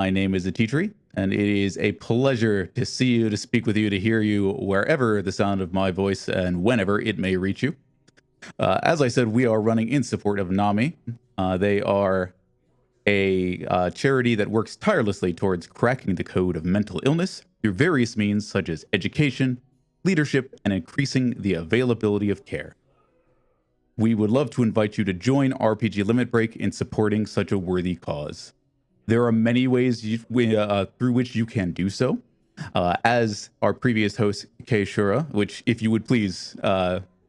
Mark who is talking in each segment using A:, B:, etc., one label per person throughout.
A: My name is Atitri, and it is a pleasure to see you, to speak with you, to hear you wherever the sound of my voice and whenever it may reach you. As I said, we are running in support of NAMI. They are a charity that works tirelessly towards cracking the code of mental illness through various means such as education, leadership, and increasing the availability of care. We would love to invite you to join RPG Limit Break in supporting such a worthy cause. There are many ways through which you can do so. As our previous host, Keizaron, which if you would please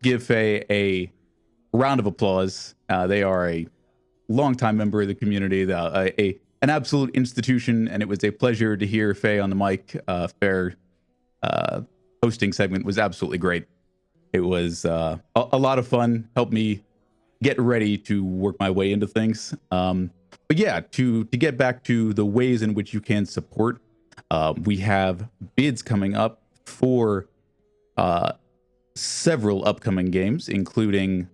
A: give Faye a round of applause. They are a longtime member of the community, an absolute institution, and it was a pleasure to hear Faye on the mic. Fair hosting segment was absolutely great. It was a lot of fun, helped me get ready to work my way into things. But yeah, to get back to the ways in which you can support, we have bids coming up for several upcoming games, including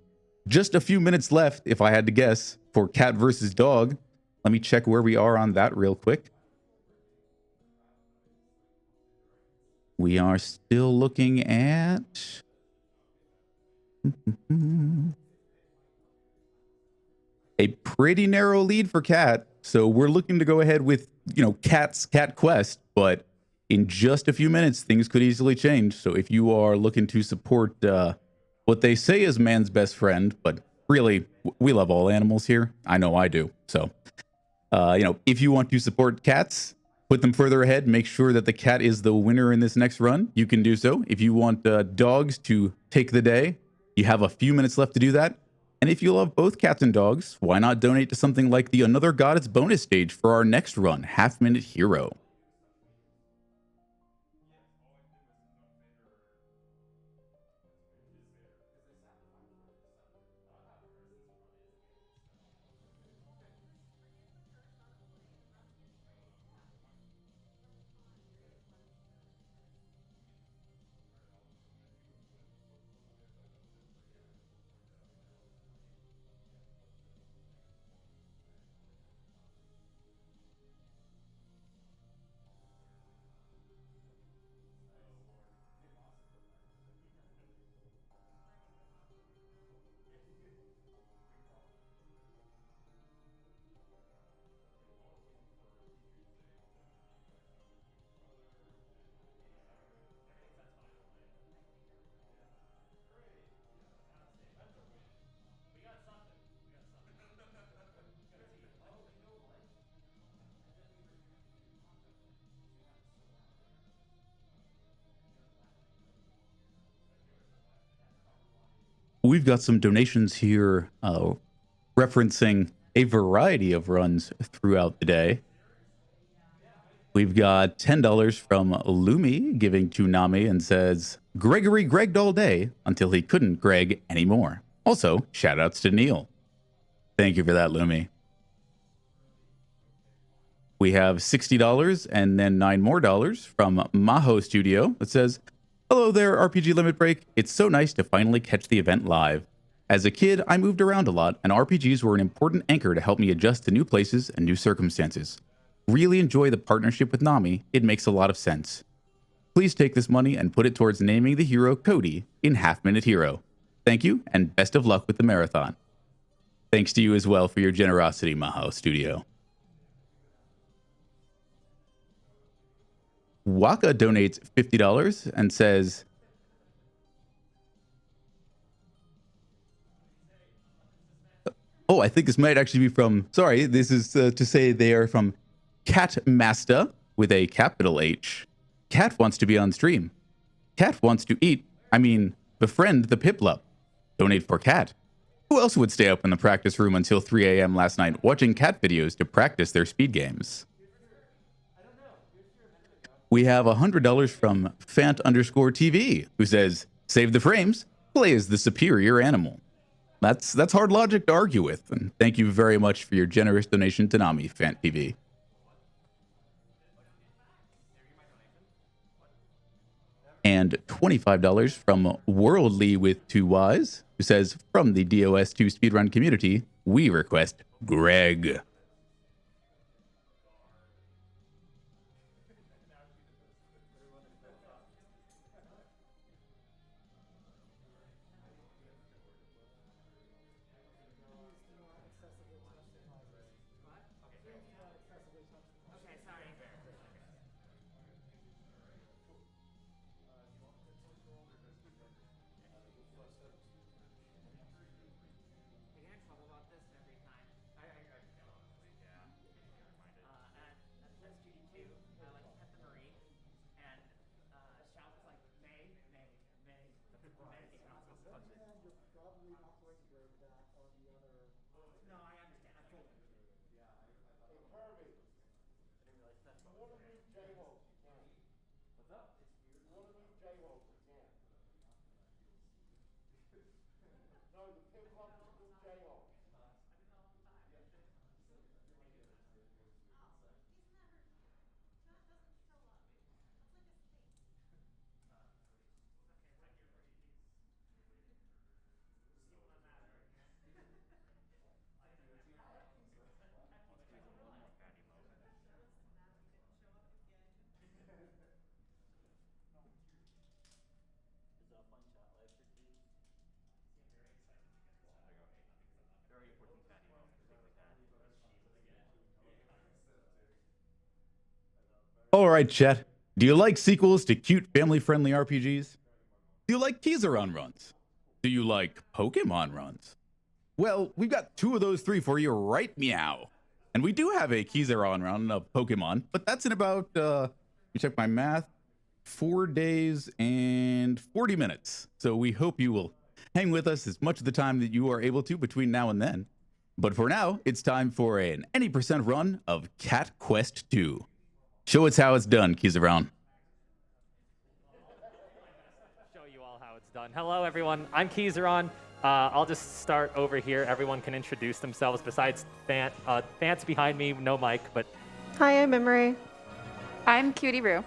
A: just a few minutes left, if I had to guess, for Cat versus Dog. Let me check where we are on that real quick. We are still looking at... a pretty narrow lead for Cat. So we're looking to go ahead with, Cat Quest, but in just a few minutes, things could easily change. So if you are looking to support what they say is man's best friend, but really, we love all animals here. I know I do. So, if you want to support cats, put them further ahead, make sure that the cat is the winner in this next run. You can do so. If you want dogs to take the day, you have a few minutes left to do that. And if you love both cats and dogs, why not donate to something like the Another Goddess bonus stage for our next run, Half Minute Hero? We've got some donations here referencing a variety of runs throughout the day. We've got $10 from Lumi giving to Nami and says, Gregory Gregged all day until he couldn't Greg anymore. Also, shoutouts to Neil. Thank you for that, Lumi. We have $60 and then $9 more from Maho Studio that says, Hello there, RPG Limit Break. It's so nice to finally catch the event live. As a kid, I moved around a lot, and RPGs were an important anchor to help me adjust to new places and new circumstances. Really enjoy the partnership with Nami. It makes a lot of sense. Please take this money and put it towards naming the hero Cody in Half Minute Hero. Thank you, and best of luck with the marathon. Thanks to you as well for your generosity, Maho Studio. Waka donates $50 and says, oh, I think this might actually be from, sorry, this is to say they are from Cat Master with a capital H. Cat wants to be on stream. Cat wants to eat, befriend the Piplup. Donate for Cat. Who else would stay up in the practice room until 3 a.m. last night watching cat videos to practice their speed games? We have $100 from Fant_TV, who says, save the frames, play as the superior animal. That's hard logic to argue with, and thank you very much for your generous donation to Nami, Fant TV. And $25 from Worldly with 2 Ys, who says, from the DOS2 speedrun community, we request Greg. All right, chat. Do you like sequels to cute family-friendly RPGs? Do you like Keizaron runs? Do you like Pokemon runs? Well, we've got 2 of those 3 for you right meow. And we do have a Keizaron run of Pokemon, but that's in about, let me check my math, 4 days and 40 minutes. So we hope you will hang with us as much of the time that you are able to between now and then. But for now, it's time for an any percent run of Cat Quest 2. Show us how it's done, Keizaron.
B: Show you all how it's done. Hello, everyone. I'm Keizaron. I'll just start over here. Everyone can introduce themselves besides Fant's behind me, no mic, but...
C: Hi, I'm Emery.
D: I'm Cutie Brew.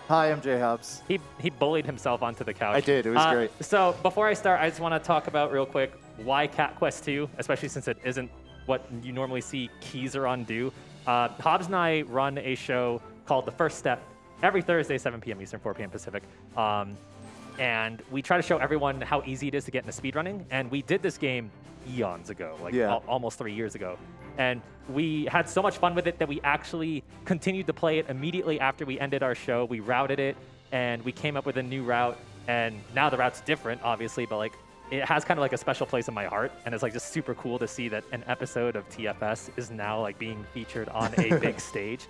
E: Hi, I'm Jay Hobbs.
B: He bullied himself onto the couch.
E: I did. It was great.
B: So before I start, I just want to talk about real quick why Cat Quest 2, especially since it isn't what you normally see Keizaron do. Hobbs and I run a show called The First Step every Thursday, 7 p.m. Eastern, 4 p.m. Pacific. And we try to show everyone how easy it is to get into speedrunning. And we did this game eons ago, like almost 3 years ago. And we had so much fun with it that we actually continued to play it immediately after we ended our show. We routed it, and we came up with a new route. And now the route's different, obviously, but like it has kind of like a special place in my heart. And it's like just super cool to see that an episode of TFS is now like being featured on a big stage.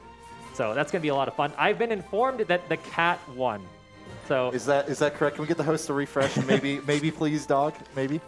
B: So that's going to be a lot of fun. I've been informed that the cat won. So
E: Is that correct? Can we get the host to refresh? Maybe please, dog. Maybe.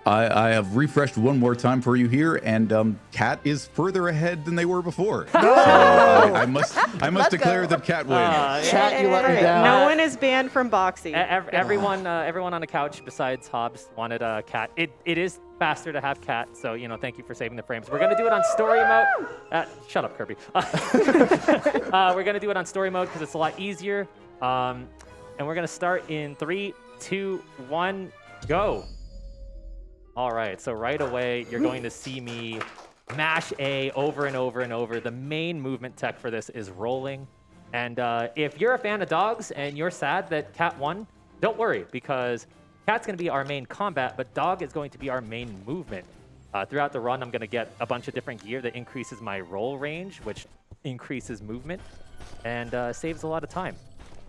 A: I have refreshed one more time for you here, and Cat is further ahead than they were before.
E: No!
A: So I must declare that Cat wins.
E: Chat, you let me down.
C: No one is banned from boxing.
B: everyone on the couch besides Hobbs wanted a cat. It is faster to have Cat, so thank you for saving the frames. We're gonna do it on story mode. Shut up, Kirby. We're gonna do it on story mode because it's a lot easier. And we're gonna start in 3, 2, 1, go. All right, so right away you're going to see me mash A over and over and over. The main movement tech for this is rolling. And if you're a fan of dogs and you're sad that Cat won, don't worry, because Cat's going to be our main combat, but Dog is going to be our main movement. Throughout the run, I'm going to get a bunch of different gear that increases my roll range, which increases movement and saves a lot of time.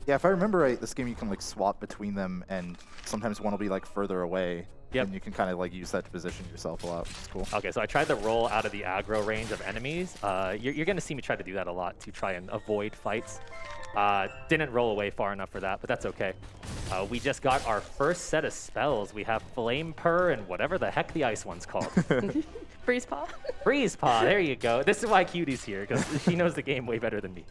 E: Yeah, if I remember right, this game you can like swap between them, and sometimes one will be like further away.
B: Yep.
E: And you can kind of like use that to position yourself a lot, which is cool.
B: Okay, so I tried to roll out of the aggro range of enemies. You're going to see me try to do that a lot to try and avoid fights. Didn't roll away far enough for that, but that's okay. We just got our first set of spells. We have Flame Purr and whatever the heck the ice one's called.
D: Freeze Paw.
B: Freeze Paw, there you go. This is why Cutie's here, because she knows the game way better than me.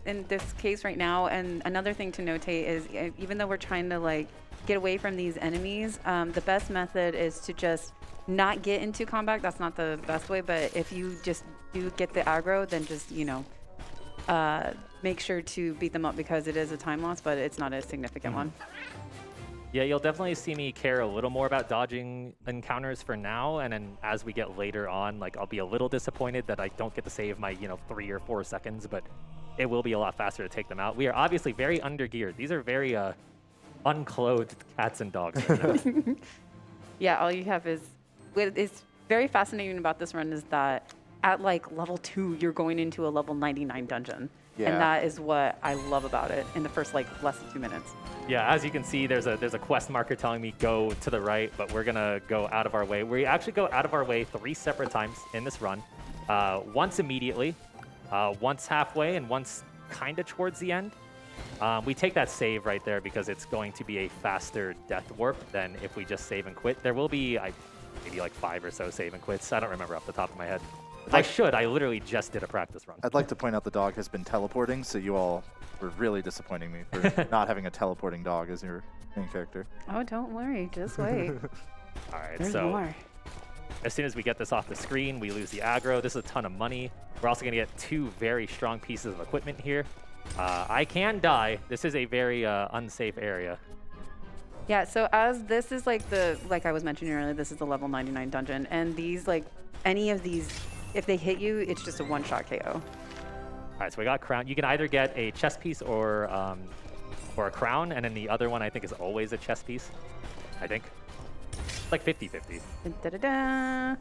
D: In this case right now, and another thing to notate is even though we're trying to like get away from these enemies, the best method is to just not get into combat. That's not the best way, but if you just do get the aggro, then just make sure to beat them up, because it is a time loss, but it's not a significant one.
B: Yeah, you'll definitely see me care a little more about dodging encounters for now, and then as we get later on, like I'll be a little disappointed that I don't get to save my 3 or 4 seconds, but it will be a lot faster to take them out. We are obviously very under-geared. These are very unclothed cats and dogs.
D: Yeah, all you have is it's very fascinating about this run is that at like level 2, you're going into a level 99 dungeon.
E: Yeah.
D: And that is what I love about it in the first like less than 2 minutes.
B: Yeah, as you can see, there's a quest marker telling me go to the right, but we're gonna go out of our way. We actually go out of our way 3 separate times in this run. Once immediately, once halfway, and once kind of towards the end. We take that save right there because it's going to be a faster death warp than if we just save and quit. There will be maybe like 5 or so save and quits. I don't remember off the top of my head. I literally just did a practice run.
E: I'd like to point out the dog has been teleporting, so you all were really disappointing me for not having a teleporting dog as your main character.
D: Oh, don't worry. Just wait.
B: All right,
D: There's
B: so
D: more.
B: as soon as we get this off the screen, we lose the aggro. This is a ton of money. We're also going to get 2 very strong pieces of equipment here. I can die. This is a very unsafe area.
D: Yeah, so as this is like I was mentioning earlier, this is the level 99 dungeon, and these any of these, if they hit you, it's just a one-shot KO.
B: All right, so we got crown. You can either get a chest piece or a crown, and then the other one I think is always a chest piece. I think. It's like 50-50.
D: Da-da-da.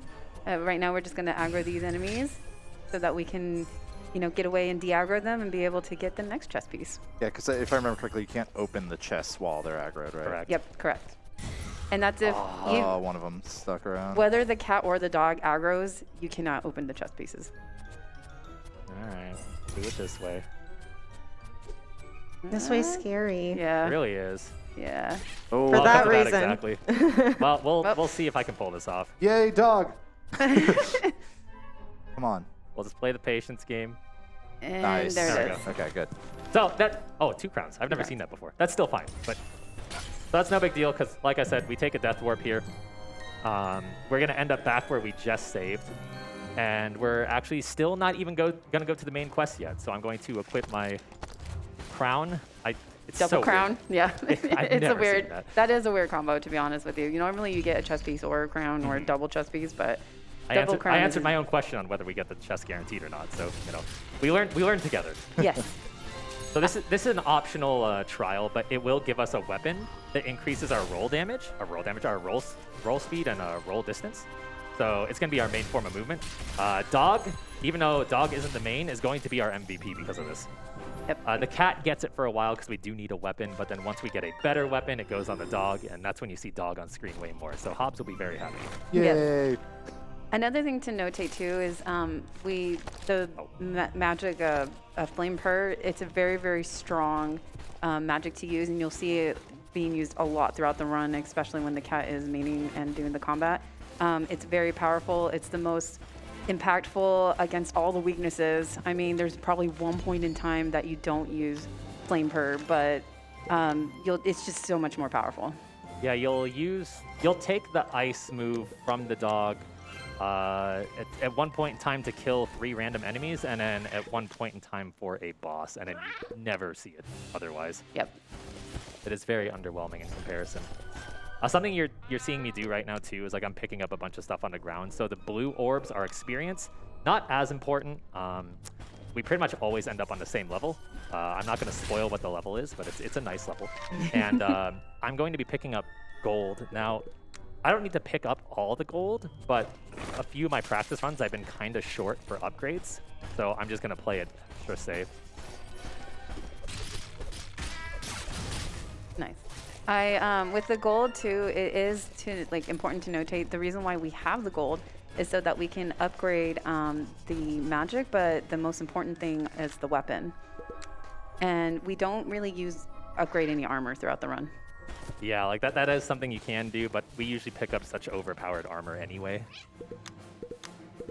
D: Right now we're just gonna aggro these enemies. so that we can, get away and de-aggro them and be able to get the next chess piece.
E: Yeah, because if I remember correctly, you can't open the chests while they're aggroed, right?
B: Correct.
D: Yep, correct. And that's if
E: Oh, one of them stuck around.
D: whether the cat or the dog aggros, you cannot open the chess pieces.
B: All right, do it this way.
C: This way's scary.
D: Yeah.
B: It really is.
D: Yeah.
E: Oh,
C: For
B: I'll
C: that
B: come to
C: reason.
B: Exactly. Well, we'll see if I can pull this off.
E: yay, dog! Come on.
B: We'll just play the patience game.
D: And
E: Nice.
D: there
B: There
D: it
B: we
D: is.
B: go.
E: Okay, good.
B: So 2 crowns. I've never seen that before. That's still fine, but that's no big deal because, like I said, we take a death warp here. We're gonna end up back where we just saved, and we're actually still not even gonna go to the main quest yet. So I'm going to equip my crown. It's
D: Double
B: so
D: crown. Yeah.
B: I've
D: It's
B: never
D: a weird.
B: seen that.
D: That is a weird combo, to be honest with you. Normally you get a chess piece or a crown or a double chess piece, but
B: I
D: double
B: answered,
D: crown.
B: I
D: is-
B: answered my own question on whether we get the chest guaranteed or not. So we learned together.
D: Yes.
B: So this is an optional trial, but it will give us a weapon that increases our roll damage, our roll speed, and roll distance. So it's going to be our main form of movement. Dog, even though dog isn't the main, is going to be our MVP because of this.
D: Yep.
B: The cat gets it for a while because we do need a weapon, but then once we get a better weapon, it goes on the dog, and that's when you see dog on screen way more. So Hobbs will be very happy.
E: Yay!
D: Another thing to notate too is magic flame purr. It's a very, very strong magic to use, and you'll see it being used a lot throughout the run, especially when the cat is maining and doing the combat. It's very powerful. It's the most impactful against all the weaknesses. I mean, there's probably one point in time that you don't use flame purr, but it's just so much more powerful.
B: Yeah, you'll take the ice move from the dog at one point in time to kill 3 random enemies, and then at one point in time for a boss, and then you never see it otherwise.
D: Yep.
B: It is very underwhelming in comparison. Something you're seeing me do right now too is like I'm picking up a bunch of stuff on the ground. So the blue orbs are experience, not as important. We pretty much always end up on the same level. I'm not going to spoil what the level is, but it's a nice level. And I'm going to be picking up gold. Now, I don't need to pick up all the gold, but a few of my practice runs I've been kind of short for upgrades. So I'm just going to play it extra safe.
D: Nice. With the gold too, it is important to notate the reason why we have the gold is so that we can upgrade the magic, but the most important thing is the weapon. And we don't really upgrade any armor throughout the run.
B: Yeah, like that is something you can do, but we usually pick up such overpowered armor anyway.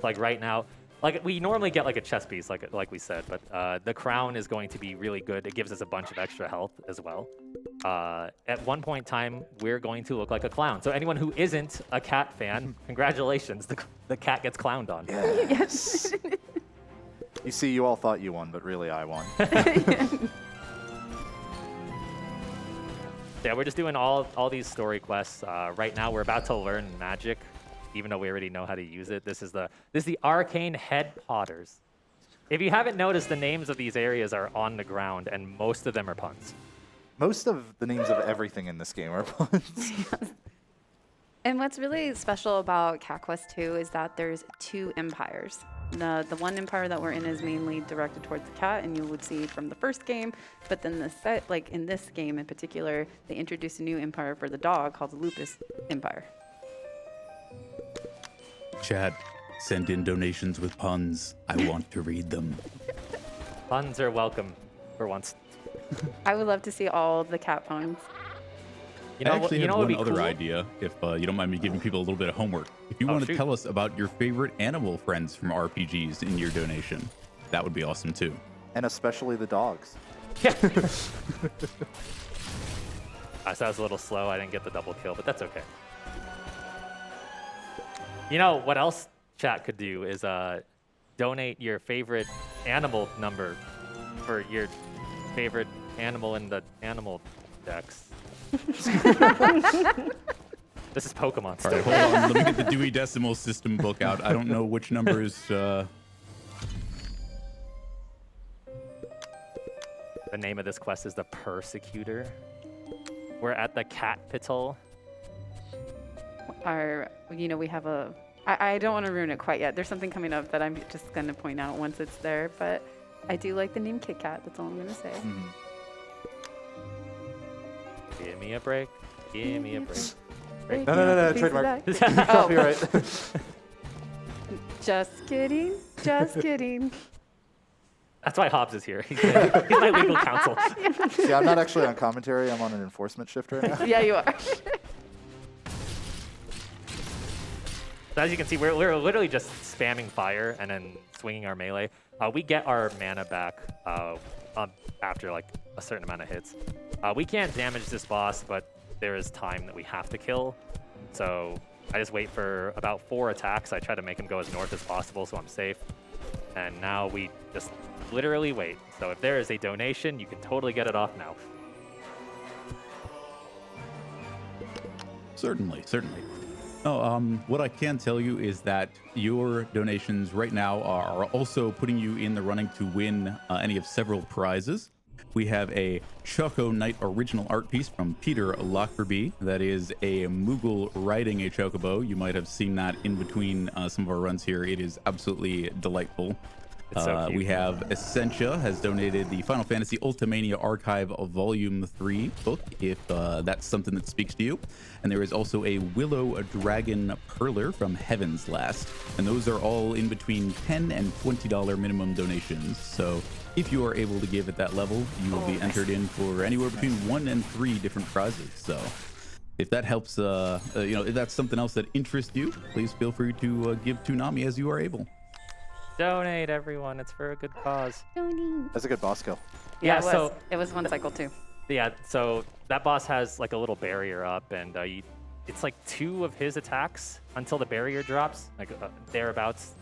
B: Like right now, like we normally get like a chest piece, like we said, but the crown is going to be really good. It gives us a bunch of extra health as well. At one point in time, we're going to look like a clown. So anyone who isn't a cat fan, congratulations, the cat gets clowned on.
E: Yes. You see, you all thought you won, but really I won.
B: Yeah, we're just doing all these story quests. Right now, we're about to learn magic, even though we already know how to use it. This is the Arcane Head Potters. If you haven't noticed, the names of these areas are on the ground, and most of them are puns.
E: Most of the names of everything in this game are puns.
D: And what's really special about Cat Quest 2 is that there's 2 empires. The one empire that we're in is mainly directed towards the cat, and you would see from the first game. But then in this game in particular, they introduced a new empire for the dog called the Lupus Empire.
A: Chat, send in donations with puns. I want to read them.
B: Puns are welcome for once.
D: I would love to see all the cat puns.
B: You know,
A: I actually
B: you
A: have
B: know what
A: one
B: would be
A: other
B: cool?
A: idea, if you don't mind me giving people a little bit of homework. If you want to
B: shoot.
A: tell us about your favorite animal friends from RPGs in your donation, that would be awesome too.
E: And especially the dogs.
B: Yeah. I said I was a little slow. I didn't get the double kill, but that's okay. You know what else chat could do is donate your favorite animal number for your favorite animal in the animal decks. This is Pokemon
A: All
B: stuff.
A: right, hold on. Let me get the Dewey Decimal System book out. I don't know which numbers.
B: The name of this quest is the Persecutor. We're at the Capital.
D: We have a I don't want to ruin it quite yet. There's something coming up that I'm just going to point out once it's there, but I do like the name Kit Kat. That's all I'm going to say.
B: Give me a break. Give me a break.
E: No, trademark. Copyright.
D: Just kidding. Just kidding.
B: That's why Hobbs is here. He's my legal counsel.
E: See, I'm not actually on commentary. I'm on an enforcement shift right now.
D: Yeah, you are.
B: So as you can see, we're literally just spamming fire and then swinging our melee. We get our mana back after like a certain amount of hits. We can't damage this boss, but there is time that we have to kill. So I just wait for about 4 attacks. I try to make him go as north as possible so I'm safe. And now we just literally wait. So if there is a donation, you can totally get it off now.
A: Certainly. Oh, what I can tell you is that your donations right now are also putting you in the running to win any of several prizes. We have a Choco Knight original art piece from Peter Lockerbie. That is a Moogle riding a chocobo. You might have seen that in between some of our runs here. It is absolutely delightful.
B: It's so cute.
A: We have Essentia has donated the Final Fantasy Ultimania Archive Volume 3 book, if that's something that speaks to you. And there is also a Willow Dragon Perler from Heaven's Last. And those are all in between $10 and $20 minimum donations. So if you are able to give at that level, you will be entered in for anywhere between 1 and 3 different prizes. So if that helps, if that's something else that interests you, please feel free to give to Nami as you are able.
B: Donate, everyone. It's for a good cause.
E: That's a good boss kill.
B: Yeah,
D: it was.
B: so-
D: It was one cycle too.
B: Yeah, so that boss has like a little barrier up, and it's like 2 of his attacks until the barrier drops, like thereabouts.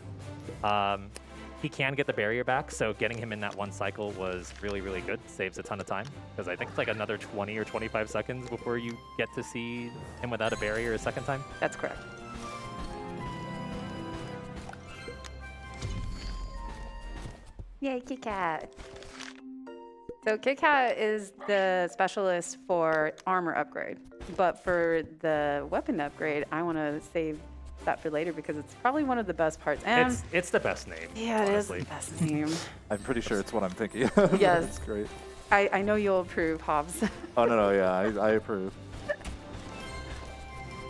B: He can get the barrier back, so getting him in that 1 cycle was really, really good. Saves a ton of time, because I think it's like another 20 or 25 seconds before you get to see him without a barrier a second time.
D: That's correct. Yay, Kit Kat. So Kit Kat is the specialist for armor upgrade, but for the weapon upgrade, I want to save that for later because it's probably one of the best parts. And
B: It's the best name.
D: yeah, it is
B: honestly.
D: the best name.
E: I'm pretty sure it's what I'm thinking.
D: Yes.
E: It's great.
D: I know you'll approve, Hobbs.
E: Oh, no, yeah, I approve.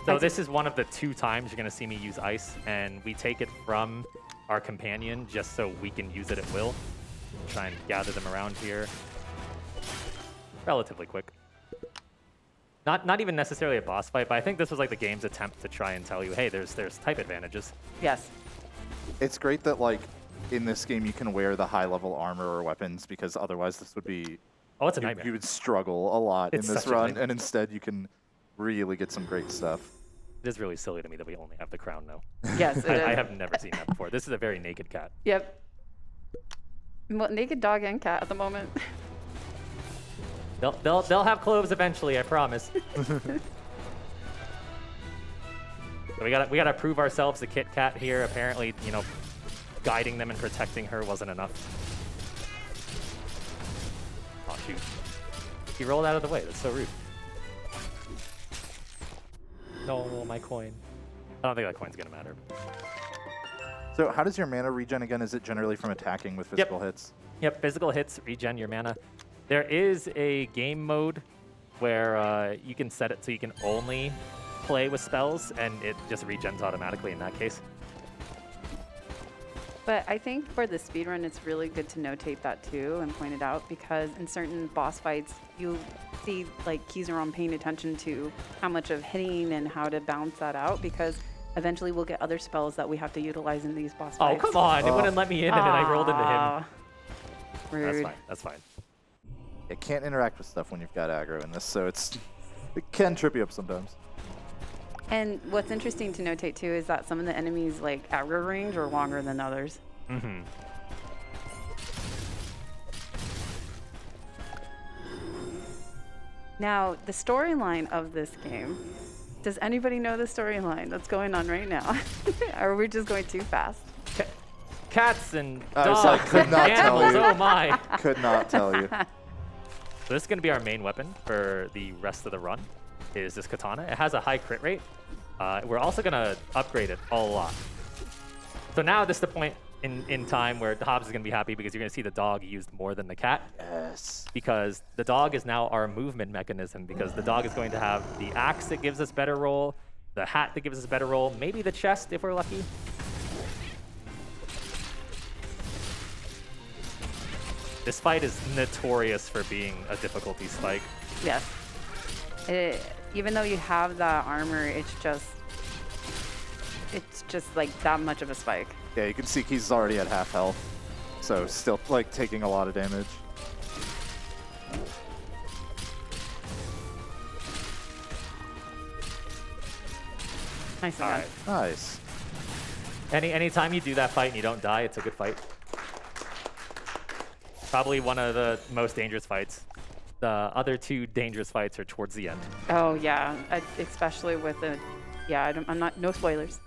B: So this is one of the 2 times you're going to see me use ice, and we take it from our companion just so we can use it at will. Try and gather them around here. Relatively quick. Not even necessarily a boss fight, but I think this was like the game's attempt to try and tell you, hey, there's type advantages.
D: Yes.
E: It's great that, like, in this game you can wear the high-level armor or weapons because otherwise this would be...
B: Oh, it's a nightmare.
E: You would struggle a lot
B: It's
E: in this
B: such a
E: run,
B: nightmare.
E: and instead you can really get some great stuff.
B: It is really silly to me that we only have the crown now.
D: Yes, it
B: I
D: is.
B: have never seen that before. This is a very naked cat.
D: Yep. Well, naked dog and cat at the moment.
B: They'll have clothes eventually, I promise. So we gotta prove ourselves the Kit Kat here. Apparently, guiding them and protecting her wasn't enough. Oh shoot. He rolled out of the way. That's so rude. No, my coin. I don't think that coin's gonna matter.
E: So how does your mana regen again? Is it generally from attacking with physical hits?
B: Yep, physical hits regen your mana. There is a game mode where you can set it so you can only play with spells, and it just regens automatically in that case.
D: But I think for the speedrun, it's really good to notate that too and point it out because in certain boss fights, you see like Keizaron paying attention to how much of hitting and how to balance that out because eventually we'll get other spells that we have to utilize in these boss
B: Oh,
D: fights.
B: come on. It wouldn't let me in, and then I rolled into him.
D: Aw,
B: That's
D: Rude.
B: fine. That's fine.
E: It can't interact with stuff when you've got aggro in this, so it can trip you up sometimes.
D: And what's interesting to notate too is that some of the enemies like aggro range are longer than others.
B: Mm-hmm.
D: Now, the storyline of this game, does anybody know the storyline that's going on right now? Or are we just going too fast?
B: Cats and
E: I was
B: dogs
E: like, could
B: and
E: not tell
B: animals.
E: you.
B: Oh my.
E: Could not tell you.
B: So this is going to be our main weapon for the rest of the run, is this katana. It has a high crit rate. We're also going to upgrade it a lot. So now this is the point in time where Hobbs is going to be happy because you're going to see the dog used more than the cat.
E: Yes.
B: Because the dog is now our movement mechanism, because the dog is going to have the axe that gives us better roll, the hat that gives us a better roll, maybe the chest if we're lucky. This fight is notorious for being a difficulty spike.
D: Yes. Even though you have that armor, it's just like that much of a spike.
E: Yeah, you can see Keys is already at half health, so still like taking a lot of damage.
D: Nice.
B: All right.
E: Nice.
B: Anytime you do that fight and you don't die, it's a good fight. Probably one of the most dangerous fights. The other two dangerous fights are towards the end.
D: Oh yeah, especially with the. Yeah, I'm not. No spoilers.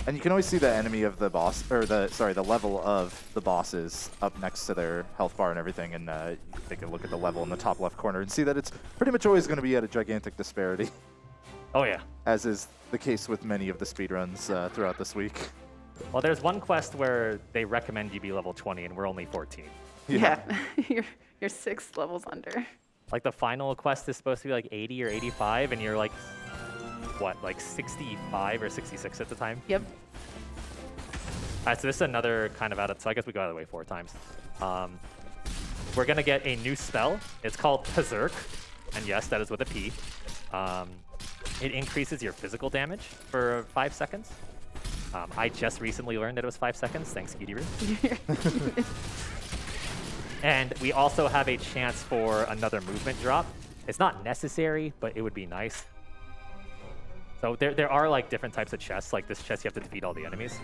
E: And you can always see the enemy of the boss, or the level of the bosses up next to their health bar and everything, and you can take a look at the level in the top left corner and see that it's pretty much always going to be at a gigantic disparity,
B: Oh yeah.
E: as is the case with many of the speedruns throughout this week.
B: Well, there's one quest where they recommend you be level 20 and we're only 14.
D: Yeah, you're 6 levels under.
B: Like the final quest is supposed to be like 80 or 85 and you're like, what, like 65 or 66 at the time?
D: Yep.
B: All right, so this is another kind of so I guess we go out of the way 4 times. We're gonna get a new spell. It's called Berserk, and yes, that is with a P. It increases your physical damage for 5 seconds. I just recently learned that it was 5 seconds, thanks Gidiru. And we also have a chance for another movement drop. It's not necessary, but it would be nice. So there are like different types of chests. Like this chest, you have to defeat all the enemies.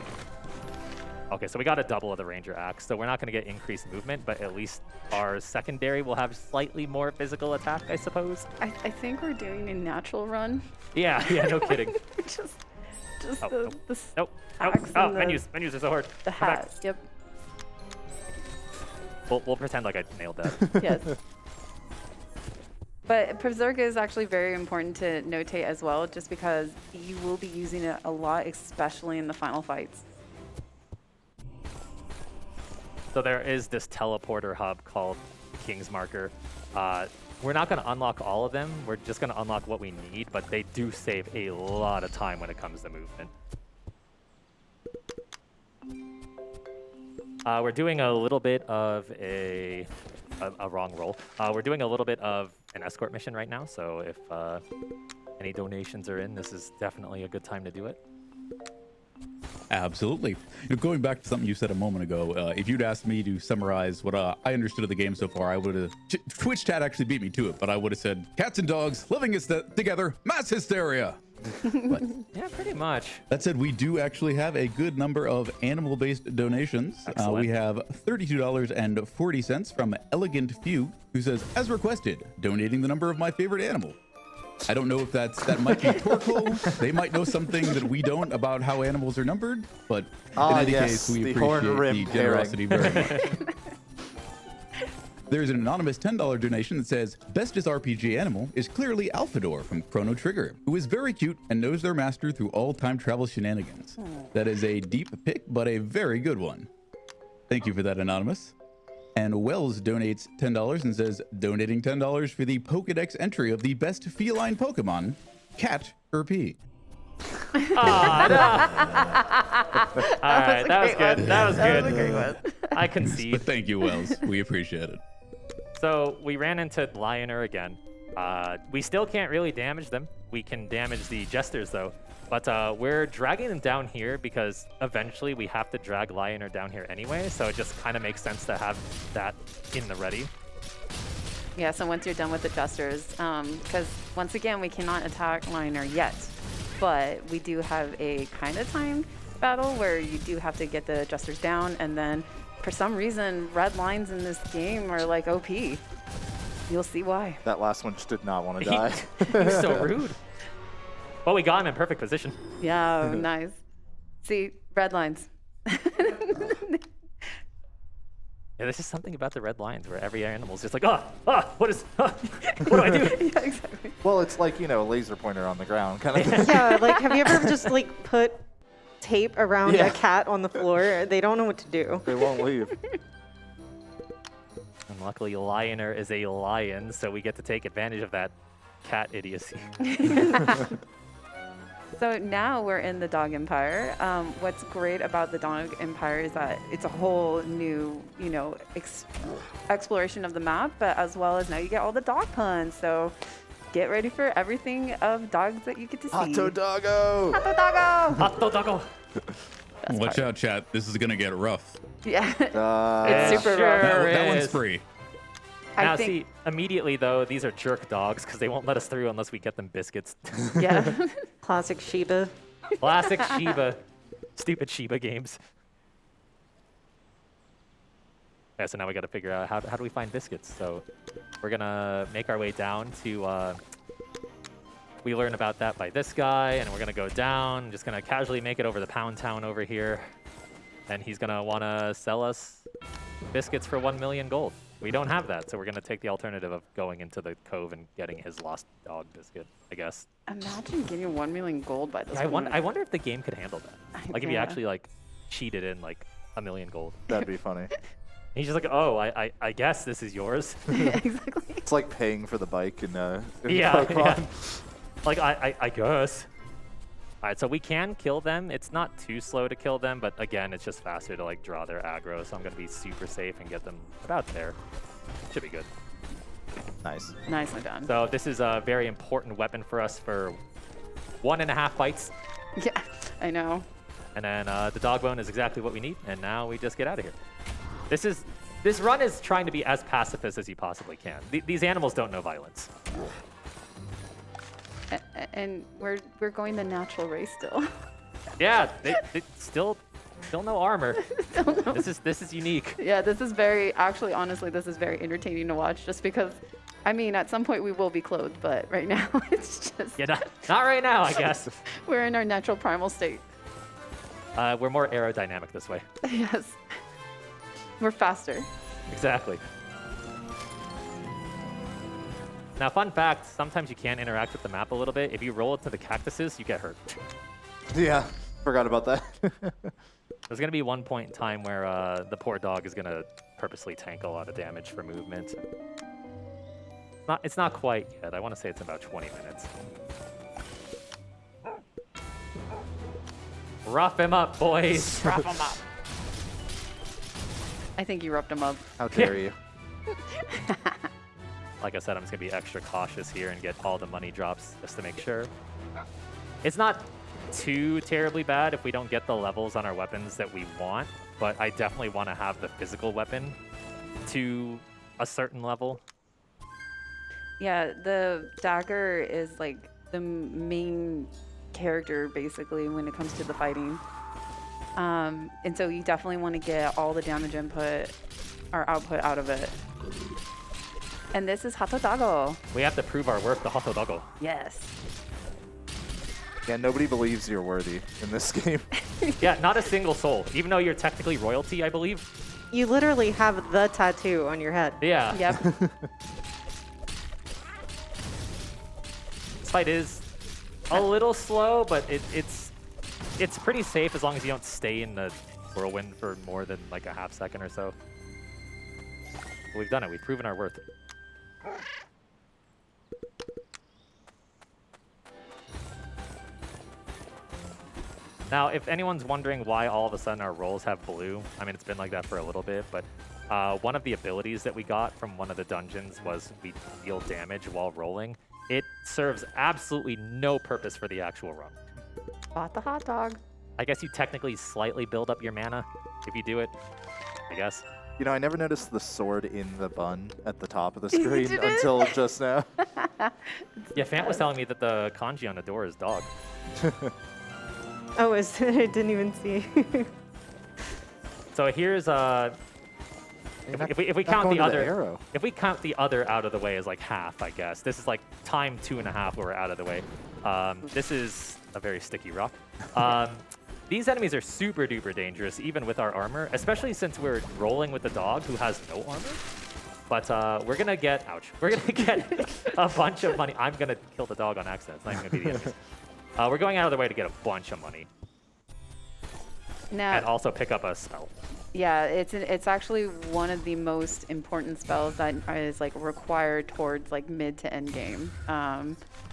B: Okay, so we got a double of the Ranger Axe. So we're not going to get increased movement, but at least our secondary will have slightly more physical attack, I suppose.
D: I think we're doing a natural run.
B: Yeah, no kidding.
D: just
B: Oh,
D: the
B: Nope.
D: axe
B: Oh,
D: and
B: menus are so hard.
D: the
B: Come back.
D: hat. Yep.
B: We'll pretend like I nailed that.
D: Yes. But Berserk is actually very important to notate as well, just because you will be using it a lot, especially in the final fights.
B: So there is this teleporter hub called King's Marker. We're not going to unlock all of them. We're just going to unlock what we need, but they do save a lot of time when it comes to movement. We're doing a little bit of a wrong roll. We're doing a little bit of an escort mission right now, so if any donations are in, this is definitely a good time to do it.
A: Absolutely. Going back to something you said a moment ago, if you'd asked me to summarize what I understood of the game so far, I would have... Twitch chat actually beat me to it, but I would have said, cats and dogs living together, mass hysteria. But
B: Yeah, pretty much.
A: that said, we do actually have a good number of animal-based donations.
B: Excellent.
A: We have $32.40 from Elegant Few, who says, as requested, donating the number of my favorite animal. I don't know if that might be Torkoal. They might know something that we don't about how animals are numbered, but in any case, we
E: the
A: appreciate
E: horn-rimmed
A: the generosity very much. There's an anonymous $10 donation that says, bestest RPG animal is clearly Alphador from Chrono Trigger, who is very cute and knows their master through all time travel shenanigans. That is a deep pick, but a very good one. Thank you for that, Anonymous. And Wells donates $10 and says, donating $10 for the Pokedex entry of the best feline Pokemon, Cat P.
B: All right, that was good. That was
D: That
B: good.
D: was a great one.
B: I concede.
A: But thank you, Wells. We appreciate it.
B: So we ran into Lioner again. We still can't really damage them. We can damage the Jesters though. But we're dragging them down here because eventually we have to drag Lioner down here anyway. So it just kind of makes sense to have that in the ready.
D: Yeah, so once you're done with the Jesters, because once again, we cannot attack Liner yet, but we do have a kind of timed battle where you do have to get the Jesters down, and then for some reason, red lines in this game are like OP. You'll see why.
E: That last one just did not want to die.
B: He's so rude. Well, we got him in perfect position.
D: Yeah, nice. See, red lines.
B: Yeah, there's just something about the red lines where every animal's just like, what do I do?
D: Yeah, exactly.
E: Well, it's like, a laser pointer on the ground kind of thing.
C: Yeah, like have you ever just like put tape around
E: Yeah.
C: a cat on the floor. They don't know what to do.
E: They won't leave.
B: And luckily, Lioner is a lion, so we get to take advantage of that cat idiocy.
D: So now we're in the Dog Empire. What's great about the Dog Empire is that it's a whole new, exploration of the map, but as well as now you get all the dog puns. So get ready for everything of dogs that you get to see.
E: Hotto doggo!
D: Hotto doggo!
B: Hotto doggo.
A: Watch out, chat. This is gonna get rough.
D: Yeah,
E: Uh,
D: it's super
B: sure
D: rough.
A: That one's
B: is.
A: free.
B: Now,
D: I think,
B: see, immediately, though, these are jerk dogs because they won't let us through unless we get them biscuits.
D: yeah.
C: Classic Shiba.
B: Classic Shiba. Stupid Shiba games. Yeah, so now we got to figure out how do we find biscuits. So we're going to make our way down to... we learn about that by this guy, and we're going to go down. Just going to casually make it over the Pound Town over here. And he's going to want to sell us biscuits for 1 million gold. We don't have that, so we're going to take the alternative of going into the cove and getting his lost dog biscuit, I guess.
D: Imagine getting 1 million gold by this
B: I
D: one.
B: wonder if the game could handle that. Like if you
D: Yeah.
B: actually like cheated in like 1 million gold.
E: That'd be funny.
B: And he's just like, oh, I guess this is yours.
D: Exactly.
E: It's like paying for the bike in
B: Yeah,
E: Pokemon.
B: yeah. Like I guess. All right, so we can kill them. It's not too slow to kill them, but again, it's just faster to like draw their aggro. So I'm gonna be super safe and get them about there. Should be good.
E: Nice.
D: Nicely done.
B: So this is a very important weapon for us for 1.5 fights.
D: Yeah, I know.
B: And then the dog bone is exactly what we need, and now we just get out of here. This run is trying to be as pacifist as you possibly can. These animals don't know violence.
D: And we're going the natural race still.
B: Yeah, they still no armor. This is unique.
D: Yeah, this is very, actually, honestly, this is very entertaining to watch just because, I mean, at some point we will be clothed, but right now it's just,
B: Yeah, not right now, I guess.
D: we're in our natural primal state.
B: We're more aerodynamic this way.
D: Yes. We're faster.
B: Exactly. Now, fun fact, sometimes you can interact with the map a little bit. If you roll into the cactuses, you get hurt.
E: Yeah, forgot about that.
B: There's going to be one point in time where the poor dog is going to purposely tank a lot of damage for movement. It's not quite yet. I want to say it's about 20 minutes. Rough him up, boys.
D: Wrap 'em up. I think you roughed him up.
E: How dare you?
B: Like I said, I'm just going to be extra cautious here and get all the money drops just to make sure. It's not too terribly bad if we don't get the levels on our weapons that we want, but I definitely want to have the physical weapon to a certain level.
D: Yeah, the dagger is like the main character basically when it comes to the fighting. And so you definitely want to get all the damage input or output out of it. And this is Hotto Doggo.
B: We have to prove our worth to Hotto Doggo.
D: Yes.
E: Yeah, nobody believes you're worthy in this game.
B: Yeah, not a single soul, even though you're technically royalty, I believe.
C: You literally have the tattoo on your head.
B: Yeah.
D: Yep.
B: This fight is a little slow, but it's pretty safe as long as you don't stay in the whirlwind for more than like a half second or so. We've done it. We've proven our worth. Now, if anyone's wondering why all of a sudden our rolls have blue, I mean, it's been like that for a little bit, but one of the abilities that we got from one of the dungeons was we deal damage while rolling. It serves absolutely no purpose for the actual run.
D: Bought the hot dog.
B: I guess you technically slightly build up your mana if you do it, I guess.
E: You know, I never noticed the sword in the bun at the top of the screen until just now.
B: Yeah, Fant was telling me that the kanji on the door is dog.
C: Oh, is I didn't even see.
B: So here's if we
E: Not
B: count
E: going
B: the
E: to
B: other
E: arrow.
B: if we count the other out of the way as like half, I guess this is like time 2.5 where we're out of the way. This is a very sticky rock. These enemies are super duper dangerous, even with our armor, especially since we're rolling with the dog who has no armor. But we're gonna get, ouch, we're gonna get a bunch of money. I'm gonna kill the dog on accident. It's not even gonna be the enemies. We're going out of the way to get a bunch of money.
D: Now,
B: and also pick up a spell.
D: yeah, it's actually one of the most important spells that is like required towards like mid to end game.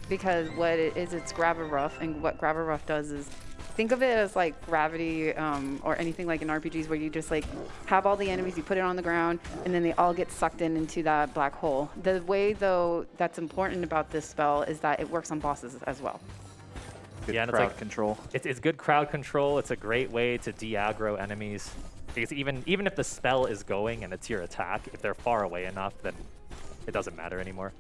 D: Because what it is, it's Grab a Rough, and what Grab a Rough does is think of it as like gravity or anything like in RPGs where you just like have all the enemies, you put it on the ground, and then they all get sucked into that black hole. The way though that's important about this spell is that it works on bosses as well.
E: Good
B: Yeah, and it's
E: crowd
B: like-
E: control.
B: It's good crowd control. It's a great way to de-aggro enemies. Because even if the spell is going and it's your attack, if they're far away enough, then it doesn't matter anymore.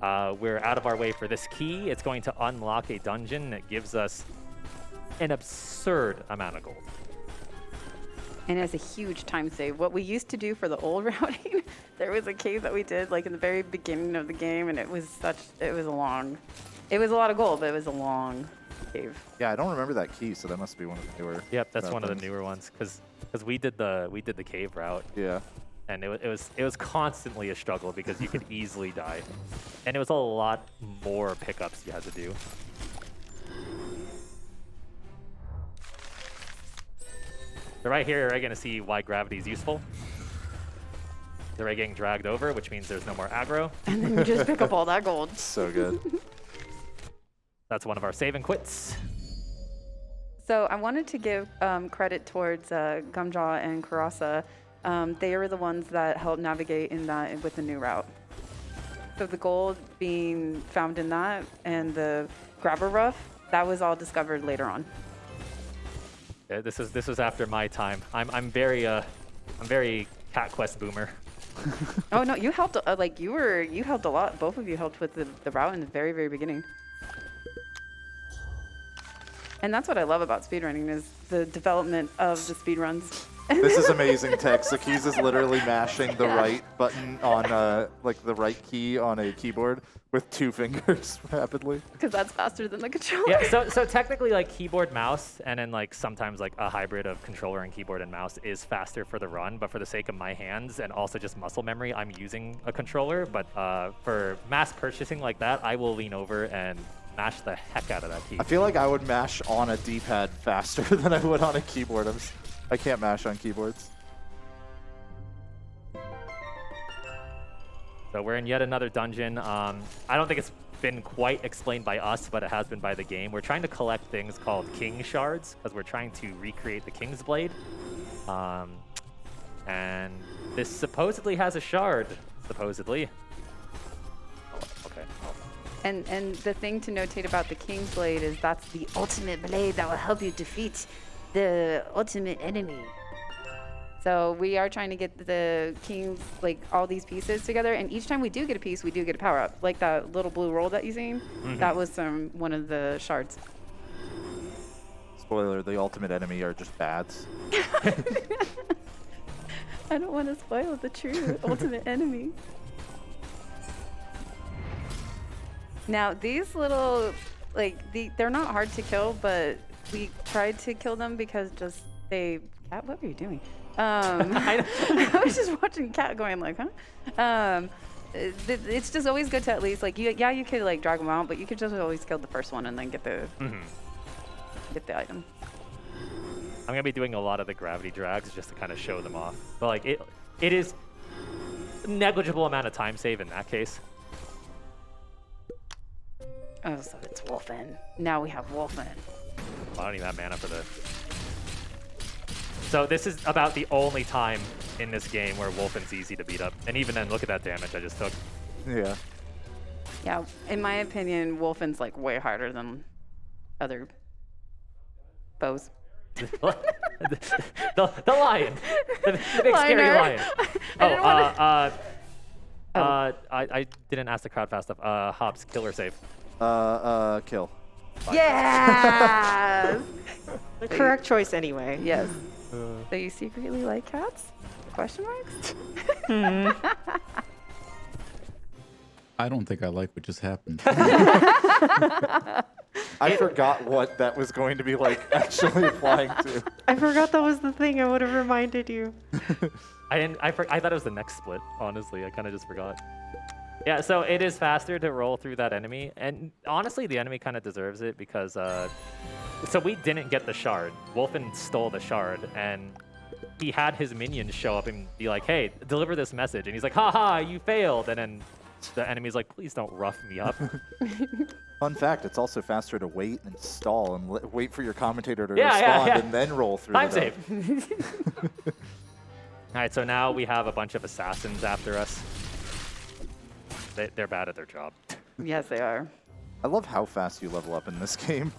B: We're out of our way for this key. It's going to unlock a dungeon that gives us an absurd amount of gold.
D: And it's a huge time save. What we used to do for the old routing, there was a cave that we did like in the very beginning of the game, and it was a lot of gold, but it was a long cave.
E: Yeah, I don't remember that key, so that must be one of the newer.
B: Yep, that's one of the
E: weapons.
B: newer ones because we did the cave route,
E: Yeah.
B: and it was constantly a struggle because you could easily die, and it was a lot more pickups you had to do. So right here, you're going to see why gravity is useful. They're already getting dragged over, which means there's no more aggro.
D: And then you just pick up all that gold.
E: So good.
B: That's one of our save and quits.
D: So I wanted to give credit towards Gumjaw and Karasa. They are the ones that helped navigate in that with the new route. So the gold being found in that and the grabber rough, that was all discovered later on.
B: Yeah, this was after my time. I'm very Cat Quest boomer.
D: Oh no, you helped you helped a lot. Both of you helped with the route in the very, very beginning. And that's what I love about speedrunning is the development of the speedruns.
E: This is amazing text. So Keys is literally mashing the right button on like the right key on a keyboard with 2 fingers rapidly.
D: Because that's faster than the controller.
B: Yeah, so technically like keyboard mouse and then like sometimes like a hybrid of controller and keyboard and mouse is faster for the run, but for the sake of my hands and also just muscle memory, I'm using a controller. But for mass purchasing like that, I will lean over and mash the heck out of that key.
E: I feel like I would mash on a D-pad faster than I would on a keyboard. I can't mash on keyboards.
B: So we're in yet another dungeon. I don't think it's been quite explained by us, but it has been by the game. We're trying to collect things called king shards because we're trying to recreate the King's Blade. And this supposedly has a shard, supposedly. Oh, okay.
D: And the thing to notate about the King's Blade is that's the ultimate blade that will help you defeat the ultimate enemy. So we are trying to get the King's, like all these pieces together, and each time we do get a piece, we do get a power up. Like that little blue roll that you seen, that was one of the shards.
E: Spoiler, the ultimate enemy are just bads.
D: I don't want to spoil the true ultimate enemy. Now these little, they're not hard to kill, but we tried to kill them because Cat, what were you doing? I was just watching Cat going like, huh? It's just always good to at least you could like drag them out, but you could just always kill the first one and then get the item.
B: I'm gonna be doing a lot of the gravity drags just to kind of show them off. But like it is negligible amount of time save in that case.
D: Oh, so it's Wolfen. Now we have Wolfen.
B: I don't even have mana for this. So this is about the only time in this game where Wolfen's easy to beat up. And even then, look at that damage I just took.
E: Yeah.
D: Yeah, in my opinion, Wolfen's like way harder than other foes.
B: the lion. The big scary
D: Liner.
B: lion. I didn't ask the crowd fast enough. Hobbs, kill or save?
E: Kill.
D: Yes!
C: The correct choice anyway.
D: Yes. So you secretly like cats? Question marks?
A: I don't think I like what just happened.
E: I forgot what that was going to be like actually applying to.
C: I forgot that was the thing. I would have reminded you.
B: I thought it was the next split, honestly. I kind of just forgot. Yeah, so it is faster to roll through that enemy, and honestly, the enemy kind of deserves it because so we didn't get the shard. Wolfen stole the shard, and he had his minions show up and be like, "Hey, deliver this message," and he's like, "Haha, you failed!" And then the enemy's like, "Please don't rough me up."
E: Fun fact, it's also faster to wait and stall and wait for your commentator to
B: Yeah,
E: respond
B: yeah.
E: and then roll through.
B: Time
E: the
B: save. All right, so now we have a bunch of assassins after us. They're bad at their job.
D: Yes, they are.
E: I love how fast you level up in this game.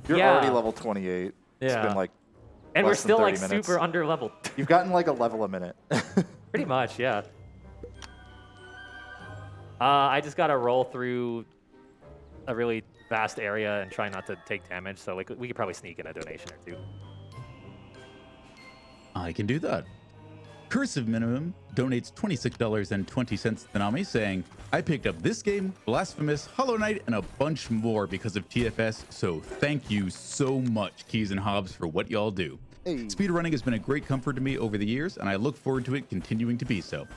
E: You're
B: Yeah.
E: already level 28. It's
B: Yeah.
E: been like
B: And we're
E: less than
B: still
E: 30
B: like
E: minutes.
B: super under leveled.
E: You've gotten like a level a minute.
B: Pretty much, yeah. I just gotta roll through a really vast area and try not to take damage, so we could probably sneak in a donation or two.
A: I can do that. Cursive Minimum donates $26.20 to Nami, saying, I picked up this game, Blasphemous, Hollow Knight, and a bunch more because of TFS, so thank you so much, Keys and Hobbs, for what y'all do.
E: Hey.
A: Speedrunning has been a great comfort to me over the years, and I look forward to it continuing to be so.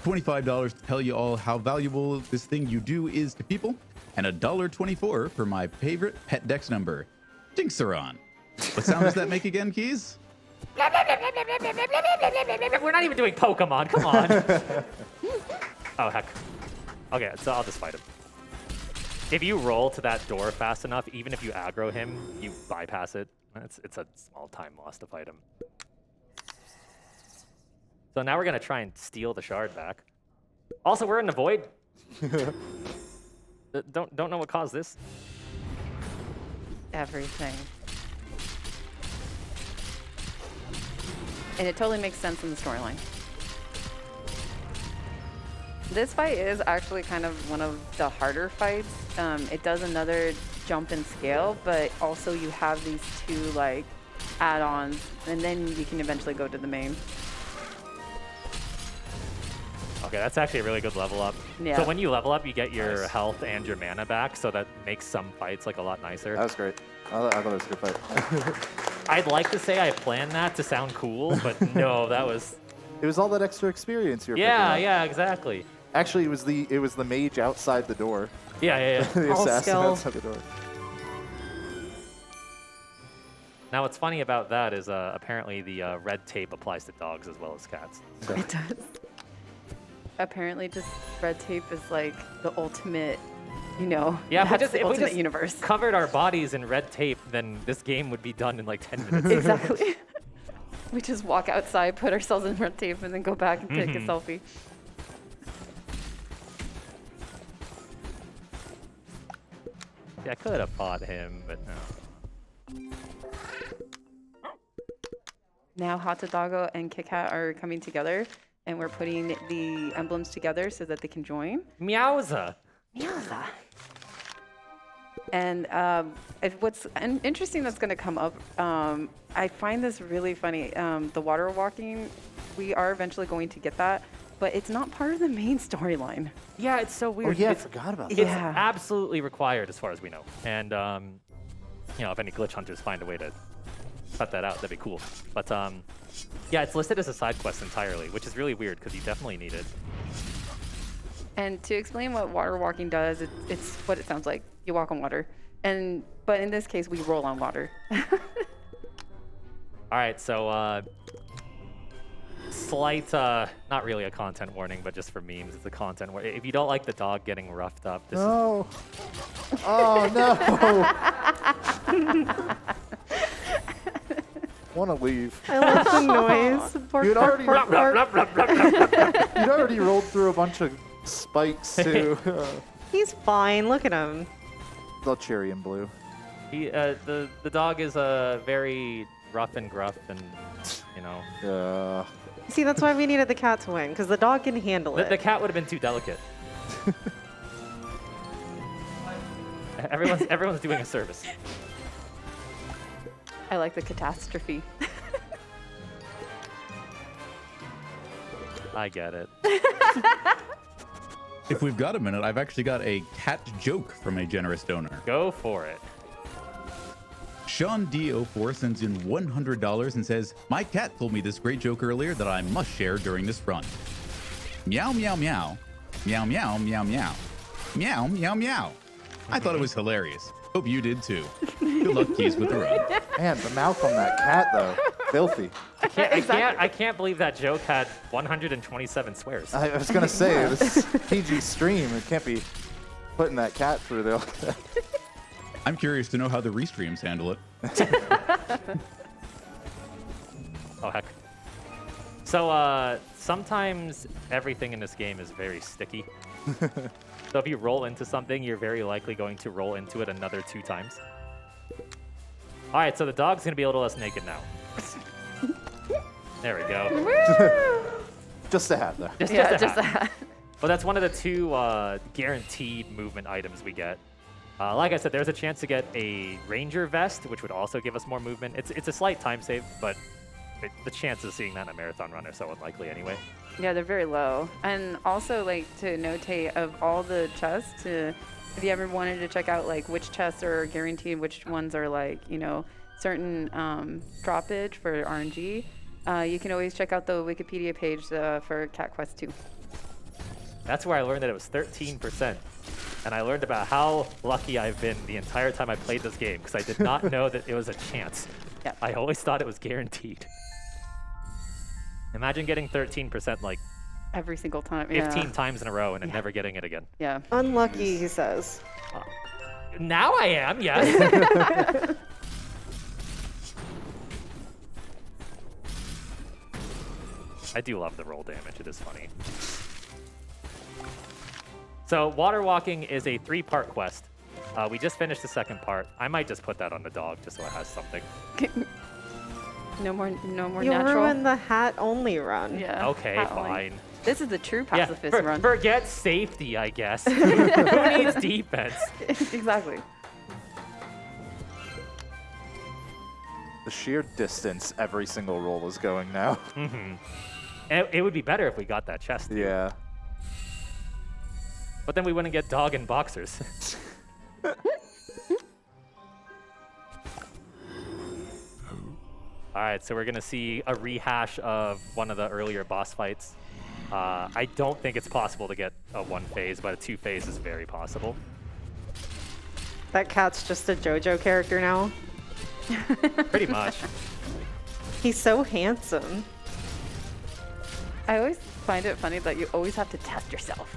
A: $25 to tell you all how valuable this thing you do is to people, and $1.24 for my favorite pet dex number, Keizaron. What sound does that make again, Keys?
B: We're not even doing Pokemon, come on. Oh, heck. Okay, so I'll just fight him. If you roll to that door fast enough, even if you aggro him, you bypass it. It's a small time loss to fight him. So now we're gonna try and steal the shard back. Also, we're in the void. Don't know what caused this.
D: Everything. And it totally makes sense in the storyline. This fight is actually kind of one of the harder fights. It does another jump in scale, but also you have these two like add-ons, and then you can eventually go to the main.
B: Okay, that's actually a really good level up.
D: Yeah.
B: So when you level up, you get your health and your mana back, so that makes some fights like a lot nicer.
E: That was great. I thought it was a good fight.
B: I'd like to say I planned that to sound cool, but no, that was...
E: It was all that extra experience you're
B: Yeah,
E: picking up.
B: yeah, exactly.
E: Actually, it was the mage outside the door.
B: Yeah, yeah, yeah.
E: The
C: All
E: assassin
C: skill.
E: outside the door.
B: Now, what's funny about that is apparently the red tape applies to dogs as well as cats.
D: It does. Apparently, just red tape is like the ultimate, you know,
B: Yeah,
D: that's the
B: if we
D: ultimate
B: just
D: universe.
B: covered our bodies in red tape, then this game would be done in like 10 minutes.
D: Exactly. We just walk outside, put ourselves in red tape, and then go back and take a selfie.
B: Yeah, I could have fought him, but no.
D: Now Hatadogo and Kit Kat are coming together, and we're putting the emblems together so that they can join.
B: Meowza!
D: Meowza. And what's interesting that's going to come up, I find this really funny. The water walking, we are eventually going to get that, but it's not part of the main storyline.
B: Yeah, it's so
E: Oh
B: weird.
E: yeah, I
B: It's,
E: forgot about
B: it's
E: that.
D: Yeah.
B: absolutely required as far as we know. And, you know, if any glitch hunters find a way to cut that out, that'd be cool. But, yeah, it's listed as a side quest entirely, which is really weird because you definitely need it.
D: And to explain what water walking does, it's what it sounds like. You walk on water. But in this case, we roll on water.
B: All right, so slight, not really a content warning, but just for memes, it's a content warning. If you don't like the dog getting roughed up, this is...
E: No. Oh no. Want to leave.
C: I love the noise. Bark,
E: You'd
C: bark,
E: already,
C: bark, bark.
E: you'd already rolled through a bunch of spikes too.
C: He's fine. Look at him.
E: All cherry and blue.
B: He, the dog is very rough and gruff, and you know,
C: See, that's why we needed the cat to win, because the dog can handle it.
B: the cat would have been too delicate. Everyone's doing a service.
D: I like the catastrophe.
B: I get it.
A: If we've got a minute, I've actually got a cat joke from a generous donor.
B: Go for it.
A: Sean D04 sends in $100 and says, my cat told me this great joke earlier that I must share during this run. Meow, meow, meow. Meow, meow, meow, meow. Meow, meow, meow. I thought it was hilarious. Hope you did too. Good luck, Keys, with the run.
E: Man, the mouth on that cat, though. Filthy.
B: I can't believe that joke had 127 swears.
E: I was going to say, this PG stream, it can't be putting that cat through there like that.
A: I'm curious to know how the restreams handle it.
B: Oh, heck. So, sometimes everything in this game is very sticky. So if you roll into something, you're very likely going to roll into it another 2 times. All right, so the dog's going to be a little less naked now. There we go.
E: Just a hat, though.
B: Just a hat. Well, that's one of the 2 guaranteed movement items we get. Like I said, there's a chance to get a Ranger vest, which would also give us more movement. It's a slight time save, but the chances of seeing that in a marathon run are so unlikely anyway.
D: Yeah, they're very low. And also, like, to notate, of all the chests, if you ever wanted to check out, like, which chests are guaranteed, which ones are, like, you know, certain droppage for RNG, you can always check out the Wikipedia page for Cat Quest 2.
B: That's where I learned that it was 13%. And I learned about how lucky I've been the entire time I played this game, because I did not know that it was a chance.
D: Yeah.
B: I always thought it was guaranteed. Imagine getting 13% like
D: Every single time.
B: 15 times in a row and then never getting it again.
D: Yeah.
C: Unlucky, he says.
B: Now I am, yes. I do love the roll damage. It is funny. So water walking is a 3-part quest. We just finished the 2nd part. I might just put that on the dog just so it has something.
D: No more
C: You
D: natural.
C: ruined the hat-only run.
D: Yeah.
B: Okay,
D: hat only.
B: fine.
D: This is the true pacifist run.
B: Forget safety, I guess. Who needs defense?
D: Exactly.
E: The sheer distance every single roll is going now.
B: It would be better if we got that chest.
E: Yeah.
B: But then we wouldn't get dog and boxers. All right, so we're going to see a rehash of one of the earlier boss fights. I don't think it's possible to get a 1 phase, but a 2 phase is very possible.
C: That cat's just a JoJo character now.
B: Pretty much.
C: He's so handsome.
D: I always find it funny that you always have to test yourself.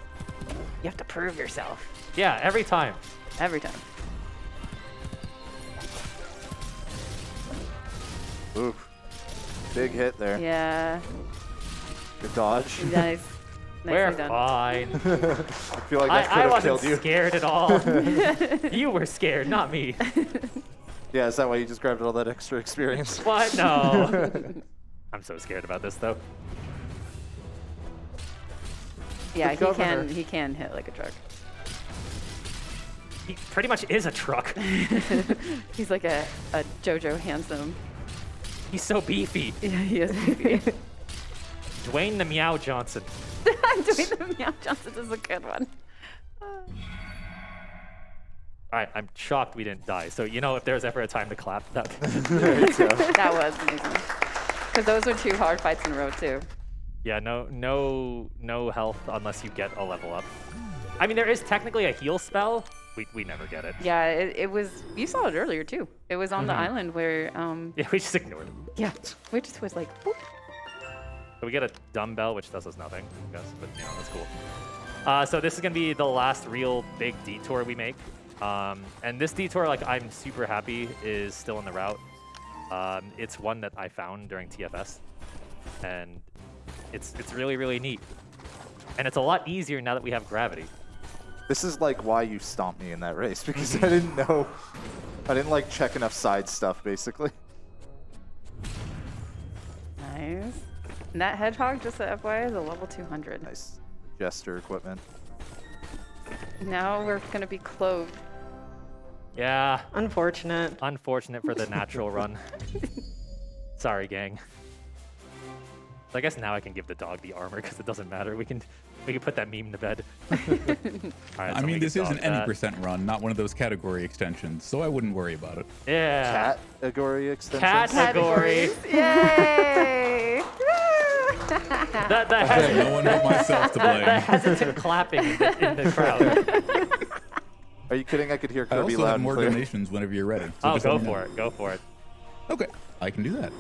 D: You have to prove yourself.
B: Yeah, every time.
D: Every time.
E: Oof. Big hit there.
D: Yeah.
E: Good dodge.
D: Nice.
B: We're
D: Nicely done.
B: fine.
E: I feel like that could
B: I
E: have
B: wasn't
E: killed you.
B: scared at all. You were scared, not me.
E: Yeah, is that why you just grabbed all that extra experience?
B: What? No. I'm so scared about this, though.
D: Yeah,
B: The governor.
D: he can hit like a truck.
B: He pretty much is a truck.
D: He's like a JoJo handsome.
B: He's so beefy.
D: Yeah, he is. Dwayne
B: Dwayne the Meow Johnson.
D: the Meow Johnson is a good one.
B: All right, I'm shocked we didn't die. So, you know, if there's ever a time to clap, that.
D: That was amazing. Because those were 2 hard fights in a row too.
B: Yeah, no health unless you get a level up. I mean, there is technically a heal spell. We never get it.
D: Yeah, it was. You saw it earlier too. It was on the island where.
B: Yeah, we just ignored it.
D: Yeah, we just was like. Boop.
B: So we get a dumbbell, which does us nothing, I guess, but you know, that's cool. So this is gonna be the last real big detour we make. And this detour, like, I'm super happy is still in the route. It's one that I found during TFS, and it's really, really neat. And it's a lot easier now that we have gravity.
E: This is like why you stomped me in that race, because I didn't know. I didn't like check enough side stuff, basically.
D: Nice. And that hedgehog, just at FYI, is a level 200.
E: Nice jester equipment.
D: Now we're gonna be clothed.
B: Yeah,
C: Unfortunate.
B: unfortunate for the natural run. Sorry, gang. So I guess now I can give the dog the armor because it doesn't matter. We can put that meme to bed. All right,
A: I
B: so
A: mean,
B: we
A: this
B: can
A: is an
B: dog
A: any
B: that.
A: percent run, not one of those category extensions, so I wouldn't worry about it.
B: Yeah.
E: Category extension.
B: Category.
D: Yay! Woo!
B: That
A: Hey, no one but myself to
B: the
A: blame.
B: hesitant clapping in the crowd.
E: Are you kidding? I could hear
A: I
E: Kirby
A: also
E: loud
A: have
E: and
A: more
E: clear.
A: donations whenever you're ready. So
B: Oh,
A: just let
B: go
A: me know.
B: for it. Go for it.
A: Okay, I can do that.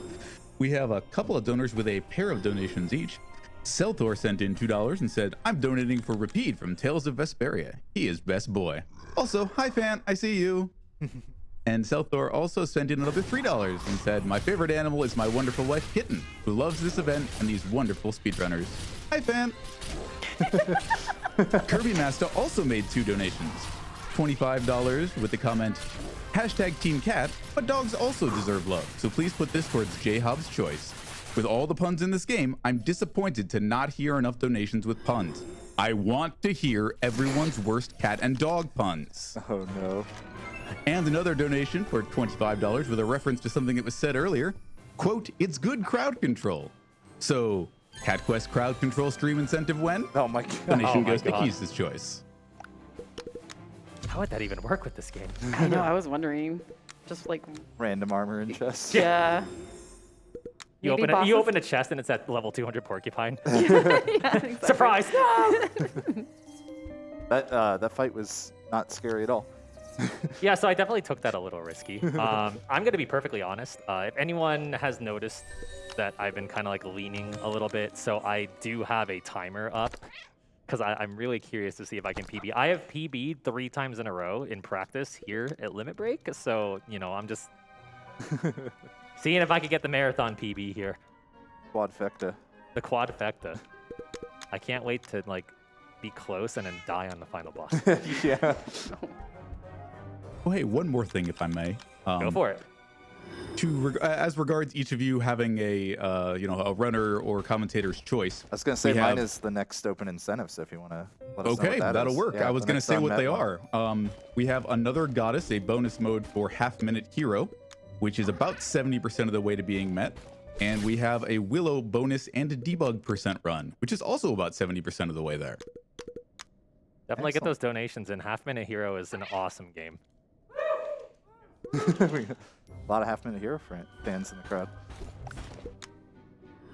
A: We have a couple of donors with a pair of donations each. Selthor sent in $2 and said, I'm donating for Repeat from Tales of Vesperia. He is best boy. Also, hi fan, I see you. And Selthor also sent in another $3 and said, my favorite animal is my wonderful wife, Kitten, who loves this event and these wonderful speedrunners. Hi fan. Kirby Master also made 2 donations. $25 with the comment, hashtag Team Cat, but dogs also deserve love, so please put this towards J Hub's choice. With all the puns in this game, I'm disappointed to not hear enough donations with puns. I want to hear everyone's worst cat and dog puns.
E: Oh no.
A: And another donation for $25 with a reference to something that was said earlier. Quote, it's good crowd control. So, Cat Quest crowd control stream incentive when?
E: Oh my god.
A: Donation
B: Oh my
A: goes to
B: God.
A: Keys' choice.
B: How would that even work with this game?
C: I know. I was wondering. Just like,
E: Random armor and chest.
C: yeah.
B: You
C: Maybe
B: open, you
C: bosses?
B: open a chest and it's at level 200 porcupine.
C: Yeah, exactly.
B: Surprise! No!
E: That fight was not scary at all.
B: Yeah, so I definitely took that a little risky. I'm going to be perfectly honest. If anyone has noticed that I've been kind of like leaning a little bit, so I do have a timer up because I'm really curious to see if I can PB. I have PB'd 3 times in a row in practice here at Limit Break, so, you know, I'm just seeing if I could get the marathon PB here.
E: Quadfecta.
B: The quadfecta. I can't wait to, like, be close and then die on the final boss.
E: Yeah.
A: Oh, hey, one more thing, if I may.
B: Go for it.
A: As regards each of you having a a runner or commentator's choice.
E: I was gonna say
A: We
E: mine
A: have-
E: is the next open incentive, so if you want to let us know
A: Okay,
E: what that
A: that'll
E: is.
A: work.
E: Yeah,
A: I was
E: the
A: going to
E: next
A: say what they
E: unmet one.
A: are. We have another goddess, a bonus mode for half-minute hero, which is about 70% of the way to being met. And we have a Willow bonus and a debug percent run, which is also about 70% of the way there.
B: Definitely get
E: Excellent.
B: those donations in. Half Minute Hero is an awesome game.
E: A lot of half-minute hero fans in the crowd.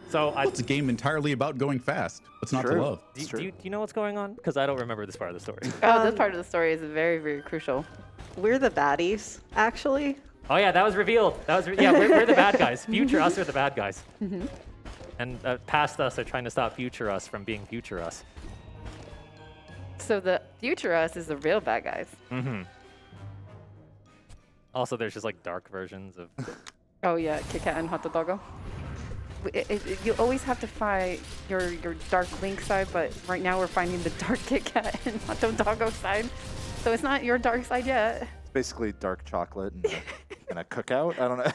B: So I,
A: It's a game entirely about going fast. What's not to
E: True.
A: love?
B: do,
E: It's
B: do,
E: true.
B: you, do you know what's going on? Because I don't remember this part of the story.
D: Oh, this part of the story is very, very crucial.
C: We're the baddies, actually.
B: Oh yeah, that was revealed. That was yeah, we're the bad guys. Future us are the bad guys. And past us are trying to stop future us from being future us.
D: So the future us is the real bad guys.
B: Mm-hmm. Also, there's just like dark versions of.
D: Oh yeah, Kit Kat and Hot Doggo. You always have to fight your dark Link side, but right now we're finding the dark Kit Kat and Hot Doggo side. So it's not your dark side yet.
E: It's basically dark chocolate and a cookout. I don't know.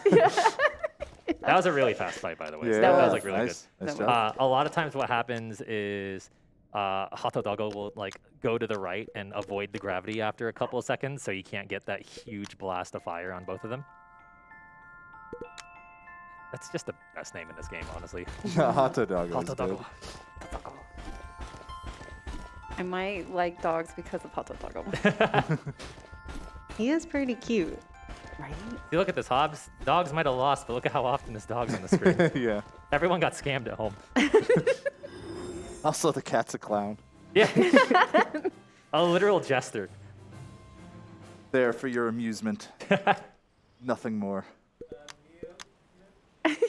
B: That was a really fast fight, by the way. So
E: Yeah,
B: that was like really
E: nice. Nice
D: That
E: job.
B: good. A lot of times, what happens is Hato Doggo will like go to the right and avoid the gravity after a couple of seconds, so you can't get that huge blast of fire on both of them. That's just the best name in this game, honestly.
E: Hot dog is
B: Hato
E: good.
B: Doggo.
D: I might like dogs because of Hot Doggo.
C: He is pretty cute.
D: Right?
B: If you look at this, Hobbs, dogs might have lost, but look at how often this dog's on the screen.
E: Yeah.
B: Everyone got scammed at home.
E: Also, the cat's a clown.
B: Yeah. A literal jester.
E: There for your amusement. Nothing more.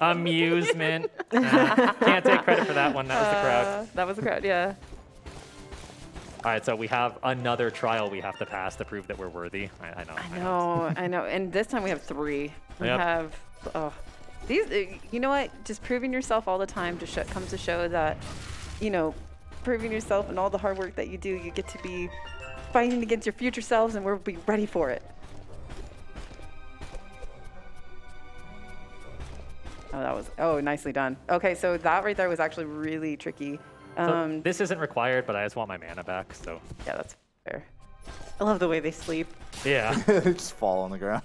B: Amusement. Can't take credit for that one. That was the crowd.
D: That was the crowd, yeah.
B: All right, so we have another trial we have to pass to prove that we're worthy. I know.
D: I know. And this time we have 3. We
B: Yep.
D: have, these, you know what? Just proving yourself all the time comes to show that, you know, proving yourself and all the hard work that you do, you get to be fighting against your future selves, and we'll be ready for it. Nicely done. Okay, so that right there was actually really tricky.
B: So this isn't required, but I just want my mana back, so.
D: Yeah, that's fair.
C: I love the way they sleep.
B: Yeah.
E: They just fall on the ground.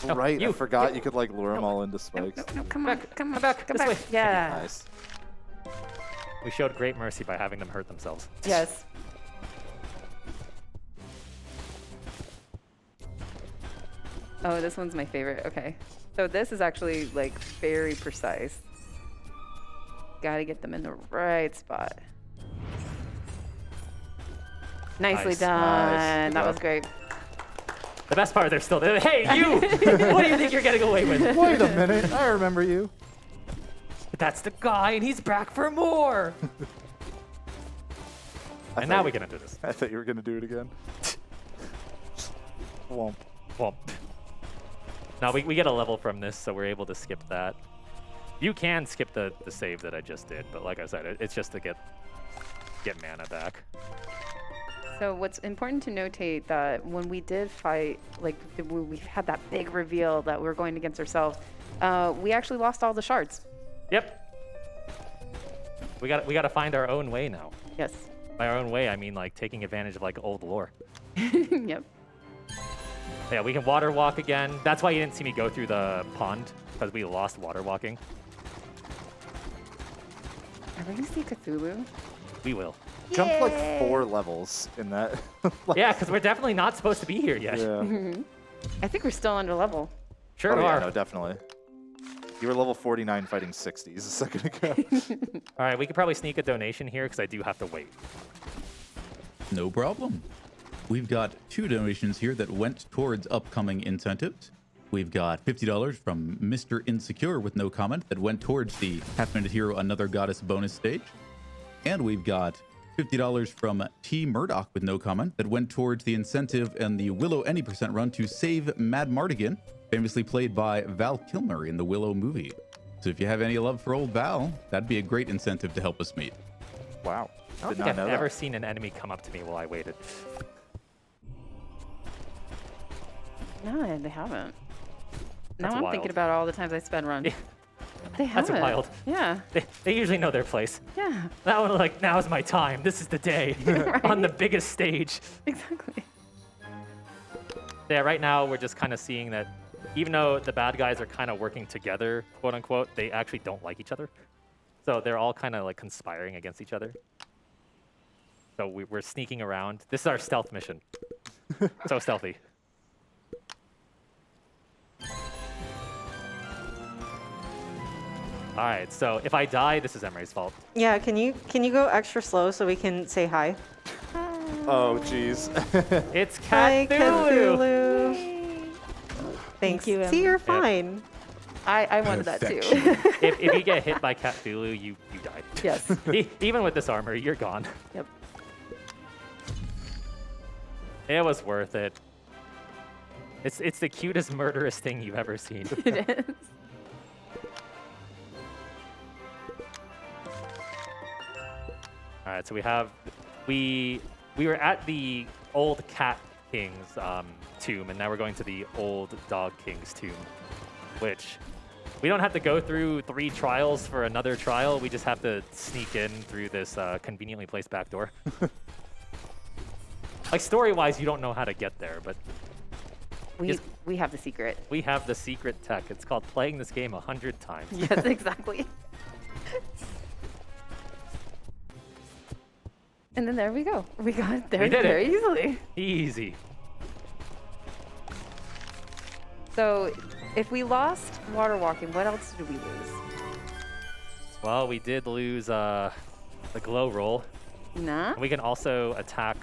B: No,
E: Right, I
B: you.
E: forgot you could like lure them all into spikes.
D: No, come on, come
B: back,
D: come
B: this
D: back.
B: way.
D: Yeah.
E: Nice.
B: We showed great mercy by having them hurt themselves.
D: Yes. Oh, this one's my favorite. Okay. So this is actually like very precise. Gotta get them in the right spot. Nicely
B: Nice.
D: done.
E: Nice.
D: That was great.
B: The best part, they're still there. Hey, you! What do you think you're getting away with?
E: Wait a minute, I remember you.
B: That's the guy, and he's back for more. And now we get into this.
E: I thought you were gonna do it again. Womp.
B: Well, now we get a level from this, so we're able to skip that. You can skip the save that I just did, but like I said, it's just to get mana back.
D: So what's important to notate that when we did fight, like we had that big reveal that we were going against ourselves, we actually lost all the shards.
B: Yep. We got to find our own way now.
D: Yes.
B: By our own way, I mean like taking advantage of like old lore.
D: Yep.
B: Yeah, we can water walk again. That's why you didn't see me go through the pond, because we lost water walking.
D: Are we gonna see Cthulhu?
B: We will.
E: Jumped like
D: Yay!
E: 4 levels in that. Like,
B: Yeah, because we're definitely not supposed to be here yet.
E: Yeah.
D: I think we're still under level.
B: Sure
E: Oh,
B: are.
E: yeah, no, definitely. You were level 49 fighting 60s a second ago.
B: All right, we could probably sneak a donation here because I do have to wait.
A: No problem. We've got 2 donations here that went towards upcoming incentives. We've got $50 from Mr. Insecure with no comment that went towards the Half Minute Hero Another Goddess bonus stage. And we've got $50 from T. Murdoch with no comment that went towards the incentive and the Willow Any % run to save Mad Mardigan, famously played by Val Kilmer in the Willow movie. So if you have any love for old Val, that'd be a great incentive to help us meet.
E: Wow.
B: I don't
E: Did
B: think
E: not
B: I've
E: know
B: ever
E: that.
B: seen an enemy come up to me while I waited.
D: No, they haven't.
B: That's
D: now I'm
B: wild.
D: thinking about all the times I sped run.
B: Yeah.
D: They
B: That's
D: haven't.
B: wild.
D: Yeah.
B: They usually know their place.
D: Yeah.
B: That one, like, now's my time. This is the day on the biggest stage.
D: Exactly.
B: Yeah, right now we're just kind of seeing that even though the bad guys are kind of working together, quote unquote, they actually don't like each other. So they're all kind of like conspiring against each other. So we're sneaking around. This is our stealth mission. So stealthy. All right, so if I die, this is Emery's fault.
C: Yeah, can you go extra slow so we can say hi?
E: Oh, jeez.
B: It's
C: Hi,
B: Cthulhu.
C: Cthulhu. Thanks.
D: you,
C: See,
D: Em.
C: you're fine.
D: I wanted that too.
B: If you get hit by Cthulhu, you die.
D: Yes.
B: Even with this armor, you're gone.
D: Yep.
B: It was worth it. It's the cutest murderous thing you've ever seen.
D: It is.
B: All right, so we were at the old Cat King's tomb, and now we're going to the old Dog King's tomb, which we don't have to go through 3 trials for another trial. We just have to sneak in through this conveniently placed back door. Like story-wise, you don't know how to get there, but
D: We have the secret.
B: we have the secret tech. It's called playing this game 100 times.
D: Yes, exactly. And then there we go. We got it there
B: We did it.
D: very easily.
B: Easy.
D: So if we lost water walking, what else did we lose?
B: Well, we did lose the glow roll.
D: Nah.
B: We can also attack